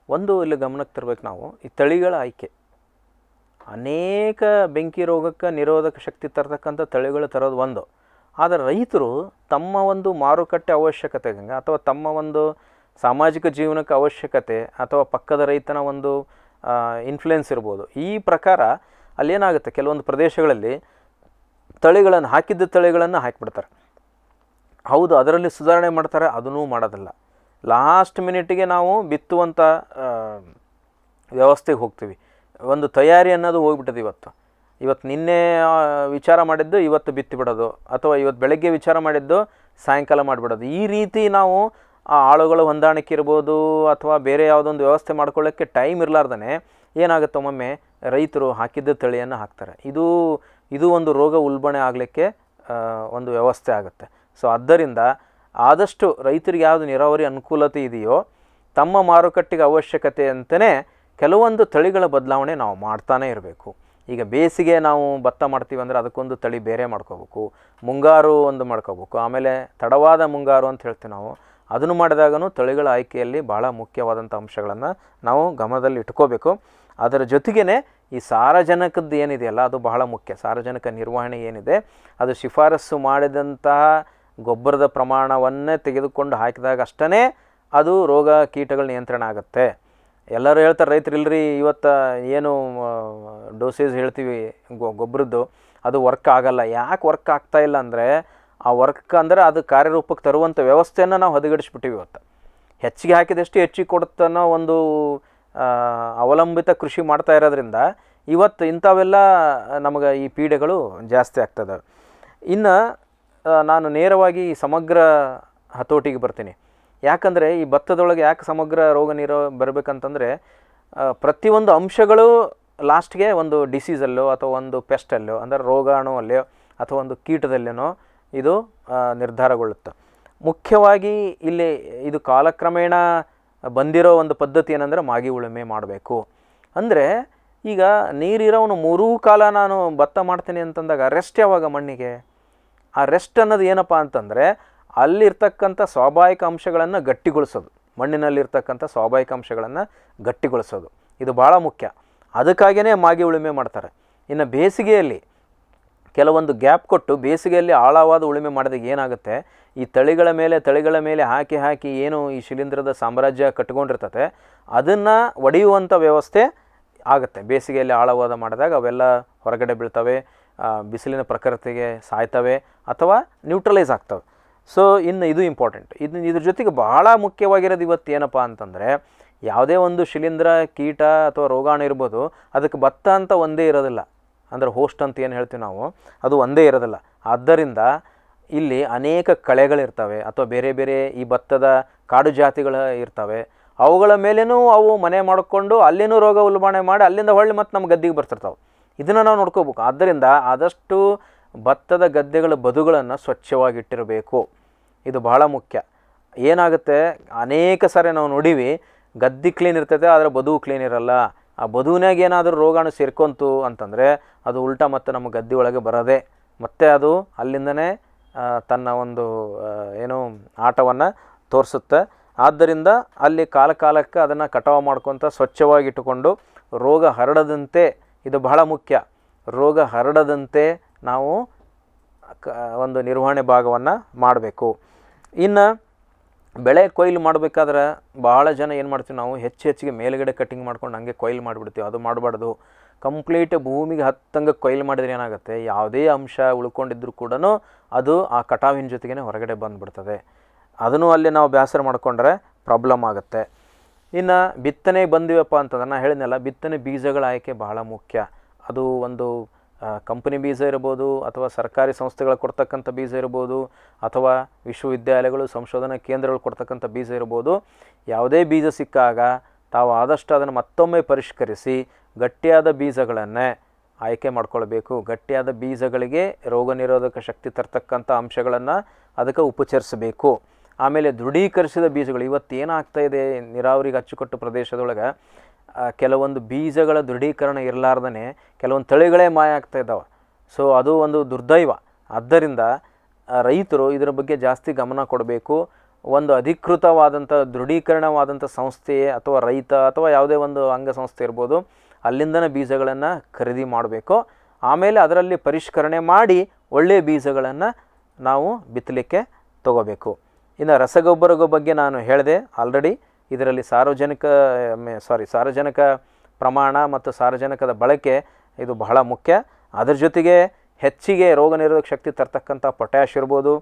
ಒಂದು ಇಲ್ಲಿ ಗಮನಕ್ಕೆ ತರಬೇಕು ನಾವು, ಈ ತಳಿಗಳ ಆಯ್ಕೆ. ಅನೇಕ ಬೆಂಕಿ ರೋಗಕ್ಕೆ ನಿರೋಧಕ ಶಕ್ತಿ ತರತಕ್ಕಂಥ ತಳಿಗಳು ತರೋದು ಒಂದು. ಆದರೆ ರೈತರು ತಮ್ಮ ಒಂದು ಮಾರುಕಟ್ಟೆ ಅವಶ್ಯಕತೆಗೆ ಅಥವಾ ತಮ್ಮ ಒಂದು ಸಾಮಾಜಿಕ ಜೀವನಕ್ಕೆ ಅವಶ್ಯಕತೆ ಅಥವಾ ಪಕ್ಕದ ರೈತನ ಒಂದು ಇನ್ಫ್ಲುಯೆನ್ಸ್ ಇರ್ಬೋದು, ಈ ಪ್ರಕಾರ ಅಲ್ಲೇನಾಗುತ್ತೆ, ಕೆಲವೊಂದು ಪ್ರದೇಶಗಳಲ್ಲಿ ತಳಿಗಳನ್ನು ಹಾಕಿದ್ದ ತಳಿಗಳನ್ನು ಹಾಕಿಬಿಡ್ತಾರೆ. ಹೌದು, ಅದರಲ್ಲಿ ಸುಧಾರಣೆ ಮಾಡ್ತಾರೆ, ಅದನ್ನೂ ಮಾಡೋದಿಲ್ಲ. ಲಾಸ್ಟ್ ಮಿನಿಟಿಗೆ ನಾವು ಬಿತ್ತುವಂಥ ವ್ಯವಸ್ಥೆಗೆ ಹೋಗ್ತೀವಿ. ಒಂದು ತಯಾರಿ ಅನ್ನೋದು ಹೋಗ್ಬಿಟ್ಟದು. ಇವತ್ತು ನಿನ್ನೆ ವಿಚಾರ ಮಾಡಿದ್ದು ಇವತ್ತು ಬಿತ್ತಿ ಬಿಡೋದು, ಅಥವಾ ಇವತ್ತು ಬೆಳಗ್ಗೆ ವಿಚಾರ ಮಾಡಿದ್ದು ಸಾಯಂಕಾಲ ಮಾಡಿಬಿಡೋದು. ಈ ರೀತಿ ನಾವು ಆ ಆಳುಗಳ ಹೊಂದಾಣಿಕೆ ಇರ್ಬೋದು ಅಥವಾ ಬೇರೆ ಯಾವುದೊಂದು ವ್ಯವಸ್ಥೆ ಮಾಡ್ಕೊಳ್ಳೋಕ್ಕೆ ಟೈಮ್ ಇರಲಾರ್ದೇ ಏನಾಗುತ್ತೆ, ಒಮ್ಮೊಮ್ಮೆ ರೈತರು ಹಾಕಿದ್ದ ತಳಿಯನ್ನು ಹಾಕ್ತಾರೆ. ಇದು ಒಂದು ರೋಗ ಉಲ್ಬಣೆ ಆಗಲಿಕ್ಕೆ ಒಂದು ವ್ಯವಸ್ಥೆ ಆಗುತ್ತೆ. ಸೊ ಆದ್ದರಿಂದ ಆದಷ್ಟು ರೈತರಿಗೆ ಯಾವುದು ನೀರಾವರಿ ಅನುಕೂಲತೆ ಇದೆಯೋ ತಮ್ಮ ಮಾರುಕಟ್ಟೆಗೆ ಅವಶ್ಯಕತೆ ಅಂತಲೇ ಕೆಲವೊಂದು ತಳಿಗಳ ಬದಲಾವಣೆ ನಾವು ಮಾಡ್ತಾನೇ ಇರಬೇಕು. ಈಗ ಬೇಸಿಗೆ ನಾವು ಭತ್ತ ಮಾಡ್ತೀವಿ ಅಂದರೆ ಅದಕ್ಕೊಂದು ತಳಿ ಬೇರೆ ಮಾಡ್ಕೋಬೇಕು, ಮುಂಗಾರು ಒಂದು ಮಾಡ್ಕೋಬೇಕು, ಆಮೇಲೆ ತಡವಾದ ಮುಂಗಾರು ಅಂತ ಹೇಳ್ತೀವಿ ನಾವು. ಅದನ್ನು ಮಾಡಿದಾಗೂ ತಳಿಗಳ ಆಯ್ಕೆಯಲ್ಲಿ ಭಾಳ ಮುಖ್ಯವಾದಂಥ ಅಂಶಗಳನ್ನು ನಾವು ಗಮನದಲ್ಲಿ ಇಟ್ಕೋಬೇಕು. ಅದರ ಜೊತೆಗೇ ಈ ಸಾರಜನಕದ್ದು ಏನಿದೆಯಲ್ಲ ಅದು ಬಹಳ ಮುಖ್ಯ. ಸಾರಜನಕ ನಿರ್ವಹಣೆ ಏನಿದೆ ಅದು ಶಿಫಾರಸು ಮಾಡಿದಂತಹ ಗೊಬ್ಬರದ ಪ್ರಮಾಣವನ್ನೇ ತೆಗೆದುಕೊಂಡು ಹಾಕಿದಾಗ ಅಷ್ಟೇ ಅದು ರೋಗ ಕೀಟಗಳ ನಿಯಂತ್ರಣ ಆಗುತ್ತೆ. ಎಲ್ಲರೂ ಹೇಳ್ತಾರೆ ರೈತರು, ಇಲ್ಲರಿ ಇವತ್ತು ಏನು ಡೋಸೇಜ್ ಹೇಳ್ತೀವಿ ಗೊಬ್ಬರದ್ದು ಅದು ವರ್ಕ್ ಆಗಲ್ಲ. ಯಾಕೆ ವರ್ಕ್ ಆಗ್ತಾಯಿಲ್ಲ ಅಂದರೆ ಆ ವರ್ಕ್ ಅಂದರೆ ಅದು ಕಾರ್ಯರೂಪಕ್ಕೆ ತರುವಂಥ ವ್ಯವಸ್ಥೆಯನ್ನು ನಾವು ಹದಗೆಡಿಸ್ಬಿಟ್ಟಿವಿ. ಇವತ್ತು ಹೆಚ್ಚಿಗೆ ಹಾಕಿದಷ್ಟು ಹೆಚ್ಚಿಗೆ ಕೊಡುತ್ತನ್ನೋ ಒಂದು ಅವಲಂಬಿತ ಕೃಷಿ ಮಾಡ್ತಾ ಇರೋದ್ರಿಂದ ಇವತ್ತು ಇಂಥವೆಲ್ಲ ನಮಗೆ ಈ ಪೀಡೆಗಳು ಜಾಸ್ತಿ ಆಗ್ತದೆ. ಇನ್ನು ನಾನು ನೇರವಾಗಿ ಸಮಗ್ರ ಹತೋಟಿಗೆ ಬರ್ತೀನಿ. ಯಾಕಂದರೆ ಈ ಭತ್ತದೊಳಗೆ ಯಾಕೆ ಸಮಗ್ರ ರೋಗ ಬರಬೇಕಂತಂದರೆ ಪ್ರತಿಯೊಂದು ಅಂಶಗಳು ಲಾಸ್ಟ್ಗೆ ಒಂದು ಡಿಸೀಸಲ್ಲೋ ಅಥವಾ ಒಂದು ಪೆಸ್ಟಲ್ಲೋ ಅಂದರೆ ರೋಗಾಣು ಅಲ್ಲೋ ಅಥವಾ ಒಂದು ಕೀಟದಲ್ಲೇನೋ ಇದು ನಿರ್ಧಾರಗೊಳ್ಳುತ್ತೆ. ಮುಖ್ಯವಾಗಿ ಇಲ್ಲಿ ಇದು ಕಾಲಕ್ರಮೇಣ ಬಂದಿರೋ ಒಂದು ಪದ್ಧತಿ ಏನಂದರೆ ಮಾಗಿ ಉಳುಮೆ ಮಾಡಬೇಕು. ಅಂದರೆ ಈಗ ನೀರಿರೋವನು 3 ಕಾಲ ನಾನು ಭತ್ತ ಮಾಡ್ತೀನಿ ಅಂತಂದಾಗ ರೆಸ್ಟ್ ಯಾವಾಗ ಮಣ್ಣಿಗೆ? ಆ ರೆಸ್ಟ್ ಅನ್ನೋದು ಏನಪ್ಪ ಅಂತಂದರೆ ಅಲ್ಲಿರ್ತಕ್ಕಂಥ ಸ್ವಾಭಾವಿಕ ಅಂಶಗಳನ್ನು ಗಟ್ಟಿಗೊಳಿಸೋದು, ಮಣ್ಣಿನಲ್ಲಿರ್ತಕ್ಕಂಥ ಸ್ವಾಭಾವಿಕ ಅಂಶಗಳನ್ನು ಗಟ್ಟಿಗೊಳಿಸೋದು ಇದು ಭಾಳ ಮುಖ್ಯ. ಅದಕ್ಕಾಗಿಯೇ ಮಾಗಿ ಉಳುಮೆ ಮಾಡ್ತಾರೆ. ಇನ್ನು ಬೇಸಿಗೆಯಲ್ಲಿ ಕೆಲವೊಂದು ಗ್ಯಾಪ್ ಕೊಟ್ಟು ಬೇಸಿಗೆಯಲ್ಲಿ ಆಳವಾದ ಉಳುಮೆ ಮಾಡಿದಾಗ ಏನಾಗುತ್ತೆ, ಈ ತಳಿಗಳ ಮೇಲೆ ಹಾಕಿ ಏನು ಈ ಶಿಲೀಂಧ್ರದ ಸಾಮ್ರಾಜ್ಯ ಕಟ್ಕೊಂಡಿರ್ತದೆ ಅದನ್ನು ಒಡೆಯುವಂಥ ವ್ಯವಸ್ಥೆ ಆಗುತ್ತೆ. ಬೇಸಿಗೆಯಲ್ಲಿ ಆಳವಾದ ಮಾಡಿದಾಗ ಅವೆಲ್ಲ ಹೊರಗಡೆ ಬೀಳ್ತವೆ. ಬಿಸಿಲಿನ ಪ್ರಖರತೆಗೆ ಸಾಯ್ತವೆ ಅಥವಾ ನ್ಯೂಟ್ರಲೈಸ್ ಆಗ್ತವೆ. ಸೊ ಇನ್ನು ಇದು ಇಂಪಾರ್ಟೆಂಟ್. ಇದ್ರ ಜೊತೆಗೆ ಬಹಳ ಮುಖ್ಯವಾಗಿರೋದು ಇವತ್ತು ಏನಪ್ಪ ಅಂತಂದರೆ, ಯಾವುದೇ ಒಂದು ಶಿಲೀಂಧ್ರ, ಕೀಟ ಅಥವಾ ರೋಗಾಣು ಇರ್ಬೋದು, ಅದಕ್ಕೆ ಭತ್ತ ಅಂತ ಒಂದೇ ಇರೋದಿಲ್ಲ, ಅಂದರೆ ಹೋಸ್ಟ್ ಅಂತ ಏನು ಹೇಳ್ತೀವಿ ನಾವು, ಅದು ಒಂದೇ ಇರೋದಿಲ್ಲ. ಆದ್ದರಿಂದ ಇಲ್ಲಿ ಅನೇಕ ಕಳೆಗಳಿರ್ತವೆ ಅಥವಾ ಬೇರೆ ಬೇರೆ ಈ ಭತ್ತದ ಕಾಡು ಜಾತಿಗಳು ಇರ್ತವೆ. ಅವುಗಳ ಮೇಲೇನೂ ಅವು ಮನೆ ಮಾಡಿಕೊಂಡು ಅಲ್ಲಿನೂ ರೋಗ ಉಲ್ಬಣೆ ಮಾಡಿ ಅಲ್ಲಿಂದ ಹೊಳ್ಳಿ ಮತ್ತು ನಮ್ಮ ಗದ್ದೆಗೆ ಬರ್ತಿರ್ತಾವೆ. ಇದನ್ನು ನಾವು ನೋಡ್ಕೋಬೇಕು. ಆದ್ದರಿಂದ ಆದಷ್ಟು ಭತ್ತದ ಗದ್ದೆಗಳ ಬದುಗಳನ್ನು ಸ್ವಚ್ಛವಾಗಿಟ್ಟಿರಬೇಕು. ಇದು ಬಹಳ ಮುಖ್ಯ. ಏನಾಗುತ್ತೆ, ಅನೇಕ ಸಾರಿ ನಾವು ನೋಡೀವಿ, ಗದ್ದೆ ಕ್ಲೀನ್ ಇರ್ತೈತೆ ಆದರೆ ಬದುವು ಕ್ಲೀನ್ ಇರಲ್ಲ. ಆ ಬದುವಿನಾಗ ಏನಾದರೂ ರೋಗಾಣು ಸೇರ್ಕೊಂತು ಅಂತಂದರೆ ಅದು ಉಲ್ಟಾ ಮತ್ತು ನಮ್ಮ ಗದ್ದೆ ಒಳಗೆ ಬರೋದೆ, ಮತ್ತು ಅದು ಅಲ್ಲಿಂದನೇ ತನ್ನ ಒಂದು ಏನು ಆಟವನ್ನು ತೋರಿಸುತ್ತೆ. ಆದ್ದರಿಂದ ಅಲ್ಲಿ ಕಾಲಕ್ಕೆ ಅದನ್ನು ಕಟಾವು ಮಾಡ್ಕೊತ ಸ್ವಚ್ಛವಾಗಿಟ್ಟುಕೊಂಡು ರೋಗ ಹರಡದಂತೆ, ಇದು ಬಹಳ ಮುಖ್ಯ, ರೋಗ ಹರಡದಂತೆ ನಾವು ಒಂದು ನಿರ್ವಹಣೆ ಭಾಗವನ್ನು ಮಾಡಬೇಕು. ಇನ್ನು ಬೆಳೆ ಕೊಯ್ಲು ಮಾಡಬೇಕಾದ್ರೆ ಭಾಳ ಜನ ಏನು ಮಾಡ್ತೀವಿ ನಾವು, ಹೆಚ್ಚಿಗೆ ಮೇಲುಗಡೆ ಕಟ್ಟಿಂಗ್ ಮಾಡ್ಕೊಂಡು ಹಂಗೆ ಕೊಯ್ಲು ಮಾಡಿಬಿಡ್ತೀವಿ. ಅದು ಮಾಡಬಾರ್ದು. ಕಂಪ್ಲೀಟ್ ಭೂಮಿಗೆ ಹತ್ತಂಗೆ ಕೊಯ್ಲು ಮಾಡಿದ್ರೆ ಏನಾಗುತ್ತೆ, ಯಾವುದೇ ಅಂಶ ಉಳ್ಕೊಂಡಿದ್ರು ಕೂಡ ಅದು ಆ ಕಟಾವಿನ ಜೊತೆಗೇ ಹೊರಗಡೆ ಬಂದುಬಿಡ್ತದೆ. ಅದನ್ನು ಅಲ್ಲಿ ನಾವು ಬೇಸರ ಮಾಡಿಕೊಂಡ್ರೆ ಪ್ರಾಬ್ಲಮ್ ಆಗುತ್ತೆ. ಇನ್ನು ಬಿತ್ತನೆ ಬಂದಿವಪ್ಪ ಅಂತಂದ್ರೆ ನಾನು ಹೇಳಿದ್ನಲ್ಲ, ಬಿತ್ತನೆ ಬೀಜಗಳ ಆಯ್ಕೆ ಬಹಳ ಮುಖ್ಯ. ಅದು ಒಂದು ಕಂಪನಿ ಬೀಜ ಇರ್ಬೋದು, ಅಥವಾ ಸರ್ಕಾರಿ ಸಂಸ್ಥೆಗಳು ಕೊಡ್ತಕ್ಕಂಥ ಬೀಜ ಇರ್ಬೋದು, ಅಥವಾ ವಿಶ್ವವಿದ್ಯಾಲಯಗಳು ಸಂಶೋಧನಾ ಕೇಂದ್ರಗಳು ಕೊಡ್ತಕ್ಕಂಥ ಬೀಜ ಇರ್ಬೋದು. ಯಾವುದೇ ಬೀಜ ಸಿಕ್ಕಾಗ ತಾವು ಆದಷ್ಟು ಅದನ್ನು ಮತ್ತೊಮ್ಮೆ ಪರಿಷ್ಕರಿಸಿ ಗಟ್ಟಿಯಾದ ಬೀಜಗಳನ್ನೇ ಆಯ್ಕೆ ಮಾಡ್ಕೊಳ್ಬೇಕು. ಗಟ್ಟಿಯಾದ ಬೀಜಗಳಿಗೆ ರೋಗ ನಿರೋಧಕ ಶಕ್ತಿ ತರ್ತಕ್ಕಂಥ ಅಂಶಗಳನ್ನು ಅದಕ್ಕೆ ಉಪಚರಿಸಬೇಕು. ಆಮೇಲೆ ದೃಢೀಕರಿಸಿದ ಬೀಜಗಳು, ಇವತ್ತು ಏನಾಗ್ತಾಯಿದೆ ನೀರಾವರಿಗೆ ಅಚ್ಚುಕಟ್ಟು ಪ್ರದೇಶದೊಳಗೆ ಕೆಲವೊಂದು ಬೀಜಗಳ ದೃಢೀಕರಣ ಇರಲಾರ್ದೇ ಕೆಲವೊಂದು ತಳಿಗಳೇ ಮಾಯ ಆಗ್ತಾಯಿದ್ದಾವೆ. ಸೊ ಅದು ಒಂದು ದುರ್ದೈವ. ಆದ್ದರಿಂದ ರೈತರು ಇದರ ಬಗ್ಗೆ ಜಾಸ್ತಿ ಗಮನ ಕೊಡಬೇಕು. ಒಂದು ಅಧಿಕೃತವಾದಂಥ ದೃಢೀಕರಣವಾದಂಥ ಸಂಸ್ಥೆ ಅಥವಾ ರೈತ ಅಥವಾ ಯಾವುದೇ ಒಂದು ಅಂಗಸಂಸ್ಥೆ ಇರ್ಬೋದು, ಅಲ್ಲಿಂದನೇ ಬೀಜಗಳನ್ನು ಖರೀದಿ ಮಾಡಬೇಕು. ಆಮೇಲೆ ಅದರಲ್ಲಿ ಪರಿಷ್ಕರಣೆ ಮಾಡಿ ಒಳ್ಳೆಯ ಬೀಜಗಳನ್ನು ನಾವು ಬಿತ್ತಲಿಕ್ಕೆ ತಗೋಬೇಕು. ಇನ್ನು ರಸಗೊಬ್ಬರದ ಬಗ್ಗೆ ನಾನು ಹೇಳಿದೆ ಆಲ್ರೆಡಿ. ಇದರಲ್ಲಿ ಸಾರಜನಕ ಪ್ರಮಾಣ ಮತ್ತು ಸಾರಜನಕದ ಬಳಕೆ ಇದು ಬಹಳ ಮುಖ್ಯ. ಅದರ ಜೊತೆಗೆ ಹೆಚ್ಚಿಗೆ ರೋಗ ನಿರೋಧಕ ಶಕ್ತಿ ತರ್ತಕ್ಕಂಥ ಪೊಟ್ಯಾಷ್ ಇರ್ಬೋದು,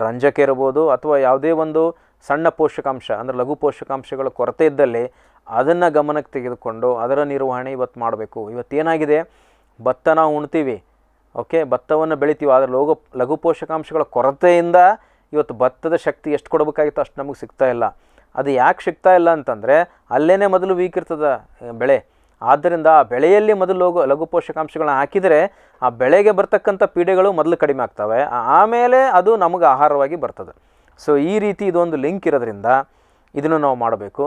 ರಂಜಕ ಇರ್ಬೋದು, ಅಥವಾ ಯಾವುದೇ ಒಂದು ಸಣ್ಣ ಪೋಷಕಾಂಶ ಅಂದರೆ ಲಘು ಪೋಷಕಾಂಶಗಳ ಕೊರತೆ ಇದ್ದಲ್ಲಿ ಅದನ್ನು ಗಮನಕ್ಕೆ ತೆಗೆದುಕೊಂಡು ಅದರ ನಿರ್ವಹಣೆ ಇವತ್ತು ಮಾಡಬೇಕು. ಇವತ್ತೇನಾಗಿದೆ, ಭತ್ತ ನಾವು ಉಣ್ತೀವಿ, ಓಕೆ, ಭತ್ತವನ್ನು ಬೆಳಿತೀವಿ, ಆದರೆ ಲಘು ಪೋಷಕಾಂಶಗಳ ಕೊರತೆಯಿಂದ ಇವತ್ತು ಭತ್ತದ ಶಕ್ತಿ ಎಷ್ಟು ಕೊಡಬೇಕಾಗಿತ್ತು ಅಷ್ಟು ನಮಗೆ ಸಿಗ್ತಾ ಇಲ್ಲ. ಅದು ಯಾಕೆ ಸಿಗ್ತಾ ಇಲ್ಲ ಅಂತಂದರೆ ಅಲ್ಲೇ ಮೊದಲು ವೀಕ್ ಇರ್ತದೆ ಬೆಳೆ. ಆದ್ದರಿಂದ ಆ ಬೆಳೆಯಲ್ಲಿ ಮೊದಲು ಲಘು ಪೋಷಕಾಂಶಗಳನ್ನ ಹಾಕಿದರೆ ಆ ಬೆಳೆಗೆ ಬರ್ತಕ್ಕಂಥ ಪೀಡೆಗಳು ಮೊದಲು ಕಡಿಮೆ ಆಗ್ತವೆ, ಆಮೇಲೆ ಅದು ನಮಗೆ ಆಹಾರವಾಗಿ ಬರ್ತದೆ. ಸೊ ಈ ರೀತಿ ಇದೊಂದು ಲಿಂಕ್ ಇರೋದ್ರಿಂದ ಇದನ್ನು ನಾವು ಮಾಡಬೇಕು.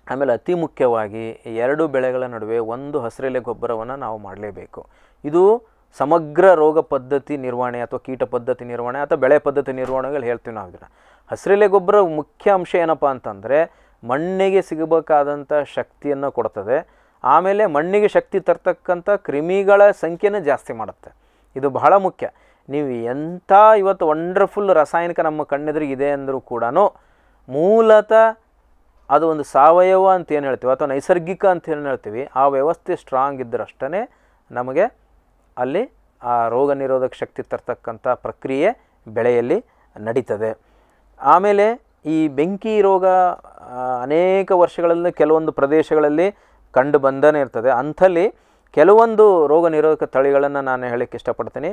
ಆಮೇಲೆ ಅತಿ ಮುಖ್ಯವಾಗಿ ಎರಡು ಬೆಳೆಗಳ ನಡುವೆ ಒಂದು ಹಸಿರೆಲೆ ಗೊಬ್ಬರವನ್ನು ನಾವು ಮಾಡಲೇಬೇಕು. ಇದು ಸಮಗ್ರ ರೋಗ ಪದ್ಧತಿ ನಿರ್ವಹಣೆ ಅಥವಾ ಕೀಟ ಪದ್ಧತಿ ನಿರ್ವಹಣೆ ಅಥವಾ ಬೆಳೆ ಪದ್ಧತಿ ನಿರ್ವಹಣೆಗಳು ಹೇಳ್ತೀವಿ ನಾವು ಇದನ್ನು. ಹಸಿರೆಲೆ ಗೊಬ್ಬರ ಮುಖ್ಯ ಅಂಶ ಏನಪ್ಪ ಅಂತಂದರೆ ಮಣ್ಣಿಗೆ ಸಿಗಬೇಕಾದಂಥ ಶಕ್ತಿಯನ್ನು ಕೊಡ್ತದೆ. ಆಮೇಲೆ ಮಣ್ಣಿಗೆ ಶಕ್ತಿ ತರ್ತಕ್ಕಂಥ ಕ್ರಿಮಿಗಳ ಸಂಖ್ಯೆನೇ ಜಾಸ್ತಿ ಮಾಡುತ್ತೆ. ಇದು ಬಹಳ ಮುಖ್ಯ. ನೀವು ಎಂಥ ಇವತ್ತು ವಂಡರ್ಫುಲ್ ರಾಸಾಯನಿಕ ನಮ್ಮ ಕಣ್ಣೆದುರಿಗೆ ಇದೆ ಅಂದರೂ ಕೂಡ ಮೂಲತಃ ಅದು ಒಂದು ಸಾವಯವ ಅಂತ ಏನು ಹೇಳ್ತೀವಿ ಅಥವಾ ನೈಸರ್ಗಿಕ ಅಂತ ಏನು ಹೇಳ್ತೀವಿ, ಆ ವ್ಯವಸ್ಥೆ ಸ್ಟ್ರಾಂಗ್ ಇದ್ದರಷ್ಟೇ ನಮಗೆ ಅಲ್ಲಿ ಆ ರೋಗ ನಿರೋಧಕ ಶಕ್ತಿ ತರ್ತಕ್ಕಂಥ ಪ್ರಕ್ರಿಯೆ ಬೆಳೆಯಲ್ಲಿ ನಡೀತದೆ. ಆಮೇಲೆ ಈ ಬೆಂಕಿ ರೋಗ ಅನೇಕ ವರ್ಷಗಳಲ್ಲಿ ಕೆಲವೊಂದು ಪ್ರದೇಶಗಳಲ್ಲಿ ಕಂಡು ಬಂದೇ ಇರ್ತದೆ. ಅಂಥಲ್ಲಿ ಕೆಲವೊಂದು ರೋಗ ನಿರೋಧಕ ತಳಿಗಳನ್ನು ನಾನು ಹೇಳಕ್ಕೆ ಇಷ್ಟಪಡ್ತೀನಿ.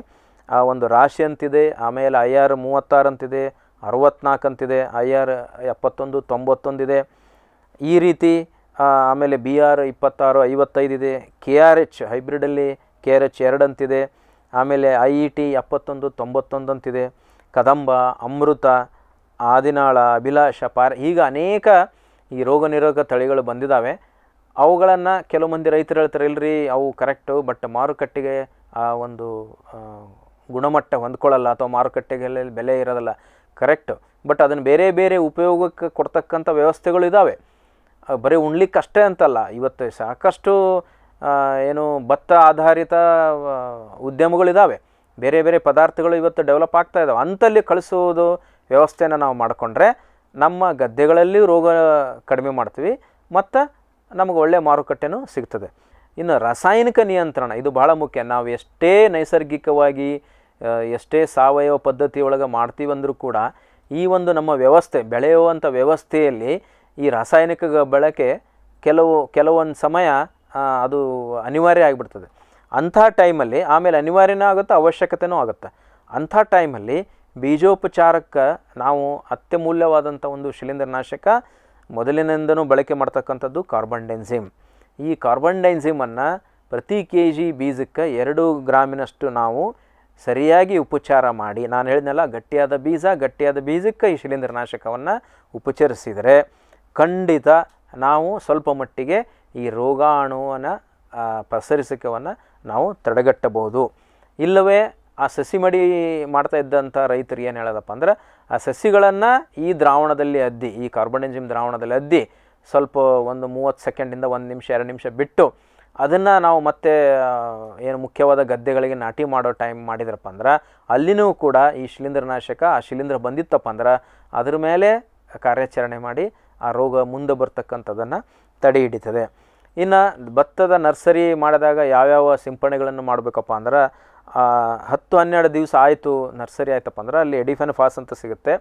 ಒಂದು ರಾಶಿ ಅಂತಿದೆ, ಆಮೇಲೆ IR 36 ಅಂತಿದೆ, 64 ಅಂತಿದೆ, IR 71, 91 ಇದೆ. ಈ ರೀತಿ ಆಮೇಲೆ BR 26, 55 ಇದೆ. KRH ಹೈಬ್ರಿಡಲ್ಲಿ KRH 2 ಅಂತಿದೆ. ಆಮೇಲೆ IET 71, 91 ಅಂತಿದೆ. ಕದಂಬ, ಅಮೃತ, ಆದಿನಾಳ, ಅಭಿಲಾಷ, ಹೀಗೆ ಅನೇಕ ಈ ರೋಗ ನಿರೋಧಕ ತಳಿಗಳು ಬಂದಿದ್ದಾವೆ. ಅವುಗಳನ್ನು ಕೆಲವು ಮಂದಿ ರೈತರು ಹೇಳ್ತಾರೆ, ಇಲ್ಲರಿ ಅವು ಕರೆಕ್ಟು, ಬಟ್ ಮಾರುಕಟ್ಟೆಗೆ ಆ ಒಂದು ಗುಣಮಟ್ಟ ಹೊಂದ್ಕೊಳ್ಳಲ್ಲ ಅಥವಾ ಮಾರುಕಟ್ಟೆಗೆ ಬೆಲೆ ಇರೋದಿಲ್ಲ. ಕರೆಕ್ಟು, ಬಟ್ ಅದನ್ನು ಬೇರೆ ಬೇರೆ ಉಪಯೋಗಕ್ಕೆ ಕೊಡ್ತಕ್ಕಂಥ ವ್ಯವಸ್ಥೆಗಳು ಇದ್ದಾವೆ. ಬರೀ ಉಣ್ಲಿಕ್ಕೆ ಅಷ್ಟೇ ಅಂತಲ್ಲ, ಇವತ್ತು ಸಾಕಷ್ಟು ಏನು ಭತ್ತ ಆಧಾರಿತ ಉದ್ಯಮಗಳಿದ್ದಾವೆ. ಬೇರೆ ಬೇರೆ ಪದಾರ್ಥಗಳು ಇವತ್ತು ಡೆವಲಪ್ ಆಗ್ತಾ ಇದ್ದಾವೆ. ಅಂಥಲ್ಲಿ ಕಳಿಸೋದು ವ್ಯವಸ್ಥೆನ ನಾವು ಮಾಡಿಕೊಂಡ್ರೆ ನಮ್ಮ ಗದ್ದೆಗಳಲ್ಲಿ ರೋಗ ಕಡಿಮೆ ಮಾಡ್ತೀವಿ ಮತ್ತು ನಮಗೆ ಒಳ್ಳೆಯ ಮಾರುಕಟ್ಟೆನೂ ಸಿಗ್ತದೆ. ಇನ್ನು ರಾಸಾಯನಿಕ ನಿಯಂತ್ರಣ ಇದು ಭಾಳ ಮುಖ್ಯ. ನಾವು ಎಷ್ಟೇ ನೈಸರ್ಗಿಕವಾಗಿ ಎಷ್ಟೇ ಸಾವಯವ ಪದ್ಧತಿಯೊಳಗೆ ಮಾಡ್ತೀವಂದರೂ ಕೂಡ ಈ ಒಂದು ನಮ್ಮ ವ್ಯವಸ್ಥೆ ಬೆಳೆಯುವಂಥ ವ್ಯವಸ್ಥೆಯಲ್ಲಿ ಈ ರಾಸಾಯನಿಕ ಬಳಕೆ ಕೆಲವೊಂದು ಸಮಯ ಅದು ಅನಿವಾರ್ಯ ಆಗಿಬಿಡ್ತದೆ. ಅಂಥ ಟೈಮಲ್ಲಿ ಆಮೇಲೆ ಅನಿವಾರ್ಯನೂ ಆಗುತ್ತೆ, ಅವಶ್ಯಕತೆಯೂ ಆಗುತ್ತೆ. ಅಂಥ ಟೈಮಲ್ಲಿ ಬೀಜೋಪಚಾರಕ್ಕೆ ನಾವು ಅತ್ಯಮೂಲ್ಯವಾದಂಥ ಒಂದು ಶಿಲೀಂಧ್ರನಾಶಕ ಮೊದಲಿನಿಂದನೂ ಬಳಕೆ ಮಾಡ್ತಕ್ಕಂಥದ್ದು ಕಾರ್ಬನ್ ಡೈನ್ಸಿಮ್. ಈ ಕಾರ್ಬನ್ ಡೈನ್ಸಿಮನ್ನು ಪ್ರತಿ kg ಬೀಜಕ್ಕೆ 2 ಗ್ರಾಮಿನಷ್ಟು ನಾವು ಸರಿಯಾಗಿ ಉಪಚಾರ ಮಾಡಿ, ನಾನು ಹೇಳಿದ್ನಲ್ಲ ಗಟ್ಟಿಯಾದ ಬೀಜಕ್ಕೆ ಈ ಶಿಲೀಂಧ್ರನಾಶಕವನ್ನು ಉಪಚರಿಸಿದರೆ ಖಂಡಿತ ನಾವು ಸ್ವಲ್ಪ ಮಟ್ಟಿಗೆ ಈ ರೋಗಾಣುವನ್ನು ಪ್ರಸರಿಸೋವನ್ನು ನಾವು ತಡೆಗಟ್ಟಬಹುದು. ಇಲ್ಲವೇ ಆ ಸಸಿ ಮಡಿ ಮಾಡ್ತಾ ಇದ್ದಂಥ ರೈತರು ಏನು ಹೇಳೋದಪ್ಪ ಅಂದ್ರೆ, ಆ ಸಸಿಗಳನ್ನು ಈ ದ್ರಾವಣದಲ್ಲಿ ಅದ್ದಿ, ಈ ಕಾರ್ಬನ್ ಡೈನ್ಸಿಮ್ ದ್ರಾವಣದಲ್ಲಿ ಅದ್ದಿ ಸ್ವಲ್ಪ ಒಂದು 30 ಸೆಕೆಂಡಿಂದ 1 ನಿಮಿಷ 2 ನಿಮಿಷ ಬಿಟ್ಟು ಅದನ್ನು ನಾವು ಮತ್ತೆ ಏನು ಮುಖ್ಯವಾದ ಗದ್ದೆಗಳಿಗೆ ನಾಟಿ ಮಾಡೋ ಟೈಮ್ ಮಾಡಿದ್ರಪ್ಪ ಅಂದ್ರೆ ಅಲ್ಲಿನೂ ಕೂಡ ಈ ಶಿಲೀಂಧ್ರನಾಶಕ ಆ ಶಿಲೀಂಧ್ರ ಬಂದಿತ್ತಪ್ಪ ಅಂದ್ರೆ ಅದ್ರ ಮೇಲೆ ಕಾರ್ಯಾಚರಣೆ ಮಾಡಿ ಆ ರೋಗ ಮುಂದೆ ಬರ್ತಕ್ಕಂಥದ್ದನ್ನು ತಡೆ ಹಿಡಿತದೆ. ಇನ್ನು ಭತ್ತದ ನರ್ಸರಿ ಮಾಡಿದಾಗ ಯಾವ್ಯಾವ ಸಿಂಪರಣೆಗಳನ್ನು ಮಾಡಬೇಕಪ್ಪ ಅಂದ್ರೆ 10-12 ದಿವಸ ಆಯಿತು ನರ್ಸರಿ ಆಯ್ತಪ್ಪ ಅಂದ್ರೆ ಅಲ್ಲಿ ಎಡಿಫೆನಫಾಸ್ ಅಂತ ಸಿಗುತ್ತೆ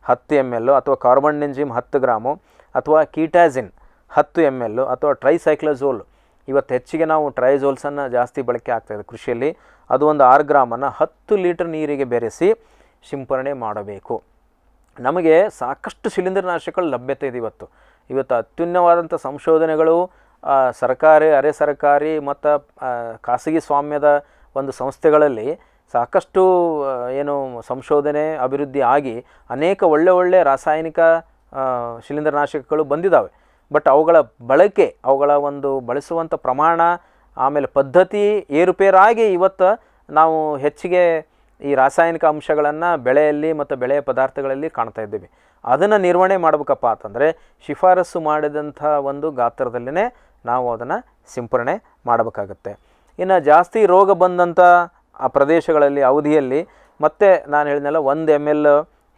10 ml, ಅಥವಾ ಕಾರ್ಬನ್ ಡೈನ್ಸಿಮ್ 10 ಗ್ರಾಮು, ಅಥವಾ ಕೀಟಾಜಿನ್ 10 ml, ಅಥವಾ ಟ್ರೈಸೈಕ್ಲೋಝೋಲ್. ಇವತ್ತು ಹೆಚ್ಚಿಗೆ ನಾವು ಟ್ರೈಝೋಲ್ಸನ್ನು ಜಾಸ್ತಿ ಬಳಕೆ ಆಗ್ತಾಯಿದೆ ಕೃಷಿಯಲ್ಲಿ. ಅದು ಒಂದು 6 ಗ್ರಾಮನ್ನು 10 ಲೀಟರ್ ನೀರಿಗೆ ಬೆರೆಸಿ ಸಿಂಪರಣೆ ಮಾಡಬೇಕು. ನಮಗೆ ಸಾಕಷ್ಟು ಶಿಲೀಂಧ್ರನಾಶಕಗಳು ಲಭ್ಯತೆ ಇದೆ ಇವತ್ತು ಅತ್ಯುನ್ನತವಾದಂಥ ಸಂಶೋಧನೆಗಳು ಸರ್ಕಾರಿ, ಅರೆ ಸರ್ಕಾರಿ ಮತ್ತು ಖಾಸಗಿ ಸ್ವಾಮ್ಯದ ಒಂದು ಸಂಸ್ಥೆಗಳಲ್ಲಿ ಸಾಕಷ್ಟು ಏನು ಸಂಶೋಧನೆ ಅಭಿವೃದ್ಧಿ ಆಗಿ ಅನೇಕ ಒಳ್ಳೆ ರಾಸಾಯನಿಕ ಶಿಲೀಂಧ್ರನಾಶಕಗಳು ಬಂದಿದ್ದಾವೆ. ಬಟ್ ಅವುಗಳ ಬಳಕೆ, ಅವುಗಳ ಒಂದು ಬಳಸುವಂಥ ಪ್ರಮಾಣ, ಆಮೇಲೆ ಪದ್ಧತಿ ಏರುಪೇರಾಗಿ ಇವತ್ತು ನಾವು ಹೆಚ್ಚಿಗೆ ಈ ರಾಸಾಯನಿಕ ಅಂಶಗಳನ್ನು ಬೆಳೆಯಲ್ಲಿ ಮತ್ತು ಬೆಳೆಯ ಪದಾರ್ಥಗಳಲ್ಲಿ ಕಾಣ್ತಾ ಇದ್ದೀವಿ. ಅದನ್ನು ನಿರ್ವಹಣೆ ಮಾಡಬೇಕಪ್ಪ ಅಂತಂದರೆ ಶಿಫಾರಸು ಮಾಡಿದಂಥ ಒಂದು ಗಾತ್ರದಲ್ಲೇ ನಾವು ಅದನ್ನು ಸಿಂಪರಣೆ ಮಾಡಬೇಕಾಗತ್ತೆ. ಇನ್ನು ಜಾಸ್ತಿ ರೋಗ ಬಂದಂಥ ಆ ಪ್ರದೇಶಗಳಲ್ಲಿ ಅವಧಿಯಲ್ಲಿ ಮತ್ತೆ ನಾನು ಹೇಳಿದ್ನಲ್ಲ 1 ml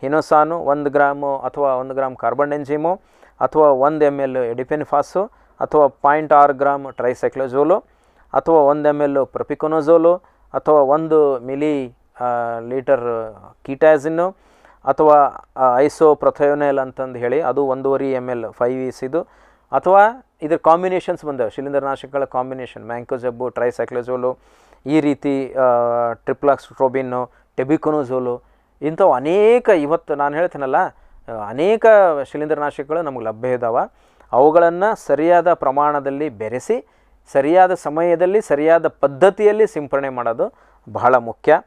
ಹಿನೋಸಾನು, 1 ಗ್ರಾಮು ಅಥವಾ 1 ಗ್ರಾಮ್ ಕಾರ್ಬನ್ ಡೈನ್ಸಿಮು, ಅಥವಾ 1 ml ಎಡಿಫೆನಿಫಾಸು, ಅಥವಾ 0.6 ಗ್ರಾಮ್ ಟ್ರೈಸೈಕ್ಲೋಝೋಲು, ಅಥವಾ 1 ml ಪ್ರೊಪಿಕೊನೋಝೋಲು, ಅಥವಾ 1 ಮಿಲಿ ಲೀಟರ್ ಕೀಟಾಜಿನ್ನು, ಅಥವಾ ಐಸೋಪ್ರೊಥಯೋನೇಲ್ ಅಂತಂದು ಹೇಳಿ ಅದು 1.5 ml 5 ಇದು, ಅಥವಾ ಇದ್ರ ಕಾಂಬಿನೇಷನ್ಸ್ ಬಂದವೆ, ಶಿಲೀಂಧ್ರನಾಶಕಗಳ ಕಾಂಬಿನೇಷನ್ ಮ್ಯಾಂಕೋಜೆಬ್ಬು, ಟ್ರೈಸೈಕ್ಲೋಝೋಲು, ಈ ರೀತಿ ಟ್ರಿಪ್ಲಾಕ್ಸ್ಟ್ರೋಬಿನ್ನು, ಟೆಬಿಕೊನೋಝೋಲು, ಇಂಥವು ಅನೇಕ ಇವತ್ತು ನಾನು ಹೇಳ್ತೀನಲ್ಲ ಅನೇಕ ಶಿಲೀಂಧ್ರನಾಶಕಗಳು ನಮಗೆ ಲಭ್ಯ ಇದ್ದಾವೆ. ಅವುಗಳನ್ನು ಸರಿಯಾದ ಪ್ರಮಾಣದಲ್ಲಿ ಬೆರೆಸಿ ಸರಿಯಾದ ಸಮಯದಲ್ಲಿ ಸರಿಯಾದ ಪದ್ಧತಿಯಲ್ಲಿ ಸಿಂಪರಣೆ ಮಾಡೋದು ಬಹಳ ಮುಖ್ಯ.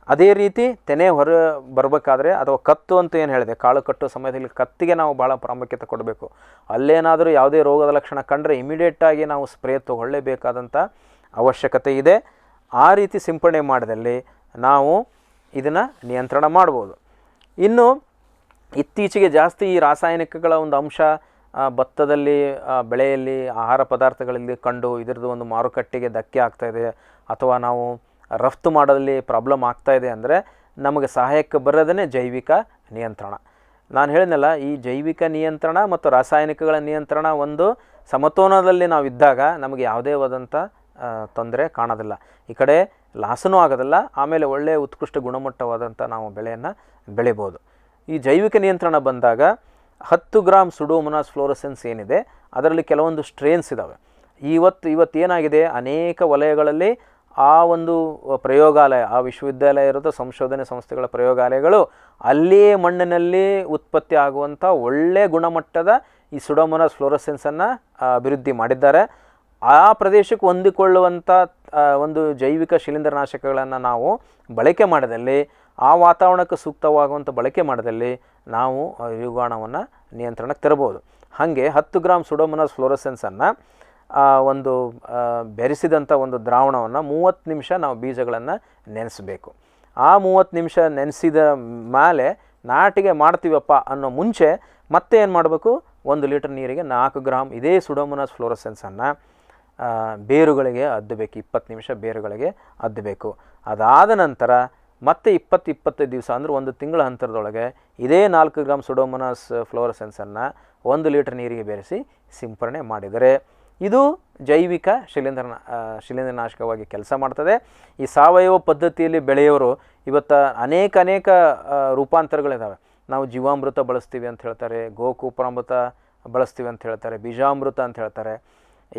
ಅದೇ ರೀತಿ ತೆನೆ ಹೊರ ಬರಬೇಕಾದ್ರೆ ಅಥವಾ ಕತ್ತು ಅಂತ ಏನು ಹೇಳಿದೆ, ಕಾಳು ಕಟ್ಟೋ ಸಮಯದಲ್ಲಿ ಕತ್ತಿಗೆ ನಾವು ಭಾಳ ಪ್ರಾಮುಖ್ಯತೆ ಕೊಡಬೇಕು. ಅಲ್ಲೇನಾದರೂ ಯಾವುದೇ ರೋಗದ ಲಕ್ಷಣ ಕಂಡ್ರೆ ಇಮಿಡಿಯೇಟಾಗಿ ನಾವು ಸ್ಪ್ರೇ ತೊಗೊಳ್ಳೇಬೇಕಾದಂಥ ಅವಶ್ಯಕತೆ ಇದೆ. ಆ ರೀತಿ ಸಿಂಪರಣೆ ಮಾಡಿದಲ್ಲಿ ನಾವು ಇದನ್ನು ನಿಯಂತ್ರಣ ಮಾಡ್ಬೋದು. ಇನ್ನು ಇತ್ತೀಚೆಗೆ ಜಾಸ್ತಿ ಈ ರಾಸಾಯನಿಕಗಳ ಒಂದು ಅಂಶ ಭತ್ತದಲ್ಲಿ, ಬೆಳೆಯಲ್ಲಿ, ಆಹಾರ ಪದಾರ್ಥಗಳಲ್ಲಿ ಕಂಡು ಇದರದ್ದು ಒಂದು ಮಾರುಕಟ್ಟೆಗೆ ಧಕ್ಕೆ ಆಗ್ತಾಯಿದೆ, ಅಥವಾ ನಾವು ರಫ್ತು ಮಾಡೋದಲ್ಲಿ ಪ್ರಾಬ್ಲಮ್ ಆಗ್ತಾಯಿದೆ ಅಂದರೆ ನಮಗೆ ಸಹಾಯಕ್ಕೆ ಬರೋದೇ ಜೈವಿಕ ನಿಯಂತ್ರಣ. ನಾನು ಹೇಳಿದ್ನಲ್ಲ, ಈ ಜೈವಿಕ ನಿಯಂತ್ರಣ ಮತ್ತು ರಾಸಾಯನಿಕಗಳ ನಿಯಂತ್ರಣ ಒಂದು ಸಮತೋಲನದಲ್ಲಿ ನಾವು ಇದ್ದಾಗ ನಮಗೆ ಯಾವುದೇ ಆದಂಥ ತೊಂದರೆ ಕಾಣೋದಿಲ್ಲ. ಈ ಕಡೆ ಲಾಸನೂ ಆಗೋದಿಲ್ಲ, ಆಮೇಲೆ ಒಳ್ಳೆಯ ಉತ್ಕೃಷ್ಟ ಗುಣಮಟ್ಟವಾದಂಥ ನಾವು ಬೆಳೆಯನ್ನು ಬೆಳಿಬೋದು. ಈ ಜೈವಿಕ ನಿಯಂತ್ರಣ ಬಂದಾಗ 10 ಗ್ರಾಮ್ ಸುಡೋಮೊನಾಸ್ ಫ್ಲೋರಸೆನ್ಸ್ ಏನಿದೆ ಅದರಲ್ಲಿ ಕೆಲವೊಂದು ಸ್ಟ್ರೇನ್ಸ್ ಇದ್ದಾವೆ. ಇವತ್ತೇನಾಗಿದೆ, ಅನೇಕ ವಲಯಗಳಲ್ಲಿ ಆ ಒಂದು ಪ್ರಯೋಗಾಲಯ, ಆ ವಿಶ್ವವಿದ್ಯಾಲಯ ಇರೋದು ಸಂಶೋಧನೆ ಸಂಸ್ಥೆಗಳ ಪ್ರಯೋಗಾಲಯಗಳು ಅಲ್ಲಿಯೇ ಮಣ್ಣಿನಲ್ಲಿ ಉತ್ಪತ್ತಿ ಆಗುವಂಥ ಒಳ್ಳೆಯ ಗುಣಮಟ್ಟದ ಈ ಸುಡೋಮೊನಾಸ್ ಫ್ಲೋರಸೆನ್ಸನ್ನು ಅಭಿವೃದ್ಧಿ ಮಾಡಿದ್ದಾರೆ. ಆ ಪ್ರದೇಶಕ್ಕೆ ಹೊಂದಿಕೊಳ್ಳುವಂಥ ಒಂದು ಜೈವಿಕ ಶಿಲೀಂಧ್ರನಾಶಕಗಳನ್ನು ನಾವು ಬಳಕೆ ಮಾಡಿದಲ್ಲಿ, ಆ ವಾತಾವರಣಕ್ಕೆ ಸೂಕ್ತವಾಗುವಂಥ ಬಳಕೆ ಮಾಡಿದಲ್ಲಿ ನಾವು ರೋಗಾಣುವನ್ನು ನಿಯಂತ್ರಣಕ್ಕೆ ತರಬಹುದು. ಹಾಗೆ 10 ಗ್ರಾಮ್ ಸುಡೋಮೊನಾಸ್ ಫ್ಲೋರಸೆನ್ಸನ್ನು ಒಂದು ಬೆರೆಸಿದಂಥ ಒಂದು ದ್ರಾವಣವನ್ನು 30 ನಿಮಿಷ ನಾವು ಬೀಜಗಳನ್ನು ನೆನೆಸಬೇಕು. ಆ 30 ನಿಮಿಷ ನೆನೆಸಿದ ಮೇಲೆ ನಾಟಿಗೆ ಮಾಡ್ತೀವಪ್ಪ ಅನ್ನೋ ಮುಂಚೆ ಮತ್ತೆ ಏನು ಮಾಡಬೇಕು, 1 ಲೀಟರ್ ನೀರಿಗೆ 4 ಗ್ರಾಮ್ ಇದೇ ಸುಡೋಮೊನಾಸ್ ಫ್ಲೋರಸೆನ್ಸನ್ನು ಬೇರುಗಳಿಗೆ ಅದ್ದಬೇಕು. 20 ನಿಮಿಷ ಬೇರುಗಳಿಗೆ ಅದ್ದಬೇಕು. ಅದಾದ ನಂತರ ಮತ್ತೆ 20-25 ದಿವಸ ಅಂದರೆ 1 ತಿಂಗಳ ಅಂತರದೊಳಗೆ ಇದೇ 4 ಗ್ರಾಮ್ ಸುಡೋಮೊನಾಸ್ ಫ್ಲೋರಸೆನ್ಸನ್ನು 1 ಲೀಟರ್ ನೀರಿಗೆ ಬೆರೆಸಿ ಸಿಂಪರಣೆ ಮಾಡಿದರೆ ಇದು ಜೈವಿಕ ಶಿಲೀಂಧ್ರನಾಶಕವಾಗಿ ಕೆಲಸ ಮಾಡ್ತದೆ. ಈ ಸಾವಯವ ಪದ್ಧತಿಯಲ್ಲಿ ಬೆಳೆಯೋರು ಇವತ್ತು ಅನೇಕ ರೂಪಾಂತರಗಳಿದ್ದಾವೆ. ನಾವು ಜೀವಾಮೃತ ಬಳಸ್ತೀವಿ ಅಂತ ಹೇಳ್ತಾರೆ, ಗೋಕೂಪಾಮೃತ ಬಳಸ್ತೀವಿ ಅಂತ ಹೇಳ್ತಾರೆ, ಬೀಜಾಮೃತ ಅಂತ ಹೇಳ್ತಾರೆ.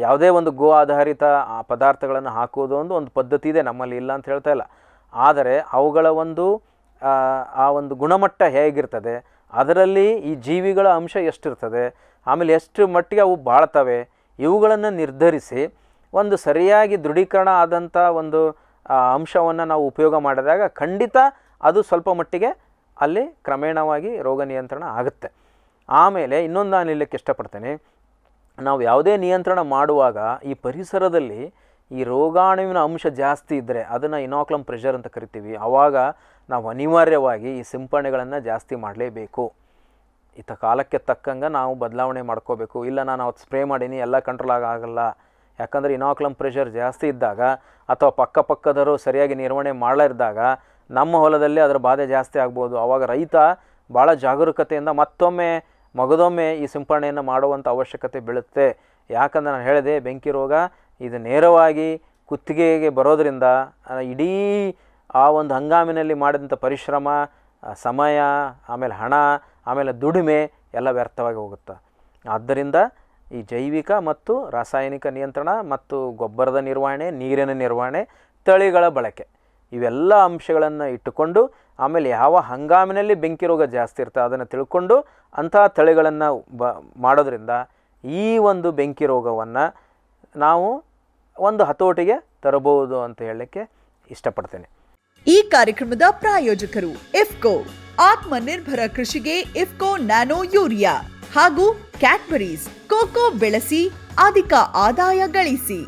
ಯಾವುದೇ ಒಂದು ಗೋ ಆಧಾರಿತ ಪದಾರ್ಥಗಳನ್ನು ಹಾಕುವುದು ಒಂದು ಪದ್ಧತಿ ಇದೆ, ನಮ್ಮಲ್ಲಿ ಇಲ್ಲ ಅಂತ ಹೇಳ್ತಾ ಇಲ್ಲ. ಆದರೆ ಅವುಗಳ ಆ ಒಂದು ಗುಣಮಟ್ಟ ಹೇಗಿರ್ತದೆ, ಅದರಲ್ಲಿ ಈ ಜೀವಿಗಳ ಅಂಶ ಎಷ್ಟಿರ್ತದೆ, ಆಮೇಲೆ ಎಷ್ಟು ಮಟ್ಟಿಗೆ ಅವು ಬಾಳ್ತವೆ, ಇವುಗಳನ್ನು ನಿರ್ಧರಿಸಿ ಒಂದು ಸರಿಯಾಗಿ ದೃಢೀಕರಣ ಆದಂಥ ಒಂದು ಅಂಶವನ್ನು ನಾವು ಉಪಯೋಗ ಮಾಡಿದಾಗ ಖಂಡಿತ ಅದು ಸ್ವಲ್ಪ ಮಟ್ಟಿಗೆ ಅಲ್ಲಿ ಕ್ರಮೇಣವಾಗಿ ರೋಗ ನಿಯಂತ್ರಣ ಆಗುತ್ತೆ. ಆಮೇಲೆ ಇನ್ನೊಂದು ನಾನು ಹೇಳಲಿಕ್ಕೆ ಇಷ್ಟಪಡ್ತೇನೆ, ನಾವು ಯಾವುದೇ ನಿಯಂತ್ರಣ ಮಾಡುವಾಗ ಈ ಪರಿಸರದಲ್ಲಿ ಈ ರೋಗಾಣುವಿನ ಅಂಶ ಜಾಸ್ತಿ ಇದ್ದರೆ ಅದನ್ನು ಇನಾಕ್ಲಮ್ ಪ್ರೆಷರ್ ಅಂತ ಕರಿತೀವಿ. ಆವಾಗ ನಾವು ಅನಿವಾರ್ಯವಾಗಿ ಈ ಸಿಂಪರಣೆಗಳನ್ನು ಜಾಸ್ತಿ ಮಾಡಲೇಬೇಕು. ಇತ್ತ ಕಾಲಕ್ಕೆ ತಕ್ಕಂಗೆ ನಾವು ಬದಲಾವಣೆ ಮಾಡ್ಕೋಬೇಕು. ಇಲ್ಲ ನಾನು ಅವತ್ತು ಸ್ಪ್ರೇ ಮಾಡೀನಿ ಎಲ್ಲ ಕಂಟ್ರೋಲ್ ಆಗಲ್ಲ, ಯಾಕಂದರೆ ಇನಾಕ್ಲಮ್ ಪ್ರೆಷರ್ ಜಾಸ್ತಿ ಇದ್ದಾಗ ಅಥವಾ ಪಕ್ಕದವರು ಸರಿಯಾಗಿ ನಿರ್ವಹಣೆ ಮಾಡಲಿದ್ದಾಗ ನಮ್ಮ ಹೊಲದಲ್ಲಿ ಅದರ ಬಾಧೆ ಜಾಸ್ತಿ ಆಗ್ಬೋದು. ಆವಾಗ ರೈತ ಭಾಳ ಜಾಗರೂಕತೆಯಿಂದ ಮಗದೊಮ್ಮೆ ಈ ಸಿಂಪರಣೆಯನ್ನು ಮಾಡುವಂಥ ಅವಶ್ಯಕತೆ ಬೀಳುತ್ತೆ. ಯಾಕಂದರೆ ನಾನು ಹೇಳಿದೆ, ಬೆಂಕಿ ರೋಗ ಇದು ನೇರವಾಗಿ ಕುತ್ತಿಗೆಗೆ ಬರೋದರಿಂದ ಇಡೀ ಆ ಒಂದು ಹಂಗಾಮಿನಲ್ಲಿ ಮಾಡಿದಂಥ ಪರಿಶ್ರಮ, ಸಮಯ, ಆಮೇಲೆ ಹಣ, ಆಮೇಲೆ ದುಡಿಮೆ ಎಲ್ಲ ವ್ಯರ್ಥವಾಗಿ ಹೋಗುತ್ತೆ. ಆದ್ದರಿಂದ ಈ ಜೈವಿಕ ಮತ್ತು ರಾಸಾಯನಿಕ ನಿಯಂತ್ರಣ ಮತ್ತು ಗೊಬ್ಬರದ ನಿರ್ವಹಣೆ, ನೀರಿನ ನಿರ್ವಹಣೆ, ತಳಿಗಳ ಬಳಕೆ ಇವೆಲ್ಲ ಅಂಶಗಳನ್ನು ಇಟ್ಟುಕೊಂಡು ಆಮೇಲೆ ಯಾವ ಹಂಗಾಮಿನಲ್ಲಿ ಬೆಂಕಿ ರೋಗ ಜಾಸ್ತಿ ಇರ್ತದೆ ಅದನ್ನು ತಿಳ್ಕೊಂಡು ಅಂತಹ ತಳಿಗಳನ್ನು ಮಾಡೋದ್ರಿಂದ ಈ ಒಂದು ಬೆಂಕಿ ರೋಗವನ್ನು ನಾವು ಒಂದು ಹತೋಟಿಗೆ ತರಬಹುದು ಅಂತ ಹೇಳಲಿಕ್ಕೆ ಇಷ್ಟಪಡ್ತೇನೆ. ಈ ಕಾರ್ಯಕ್ರಮದ ಪ್ರಾಯೋಜಕರು ಇಫ್ಕೋ. ಆತ್ಮನಿರ್ಭರ ಕೃಷಿಗೆ ಇಫ್ಕೋ ನ್ಯಾನೋ ಯೂರಿಯಾ ಹಾಗೂ ಕ್ಯಾಡ್ಬರೀಸ್. ಕೋಕೋ ಬೆಳೆಸಿ ಅಧಿಕ ಆದಾಯ ಗಳಿಸಿ.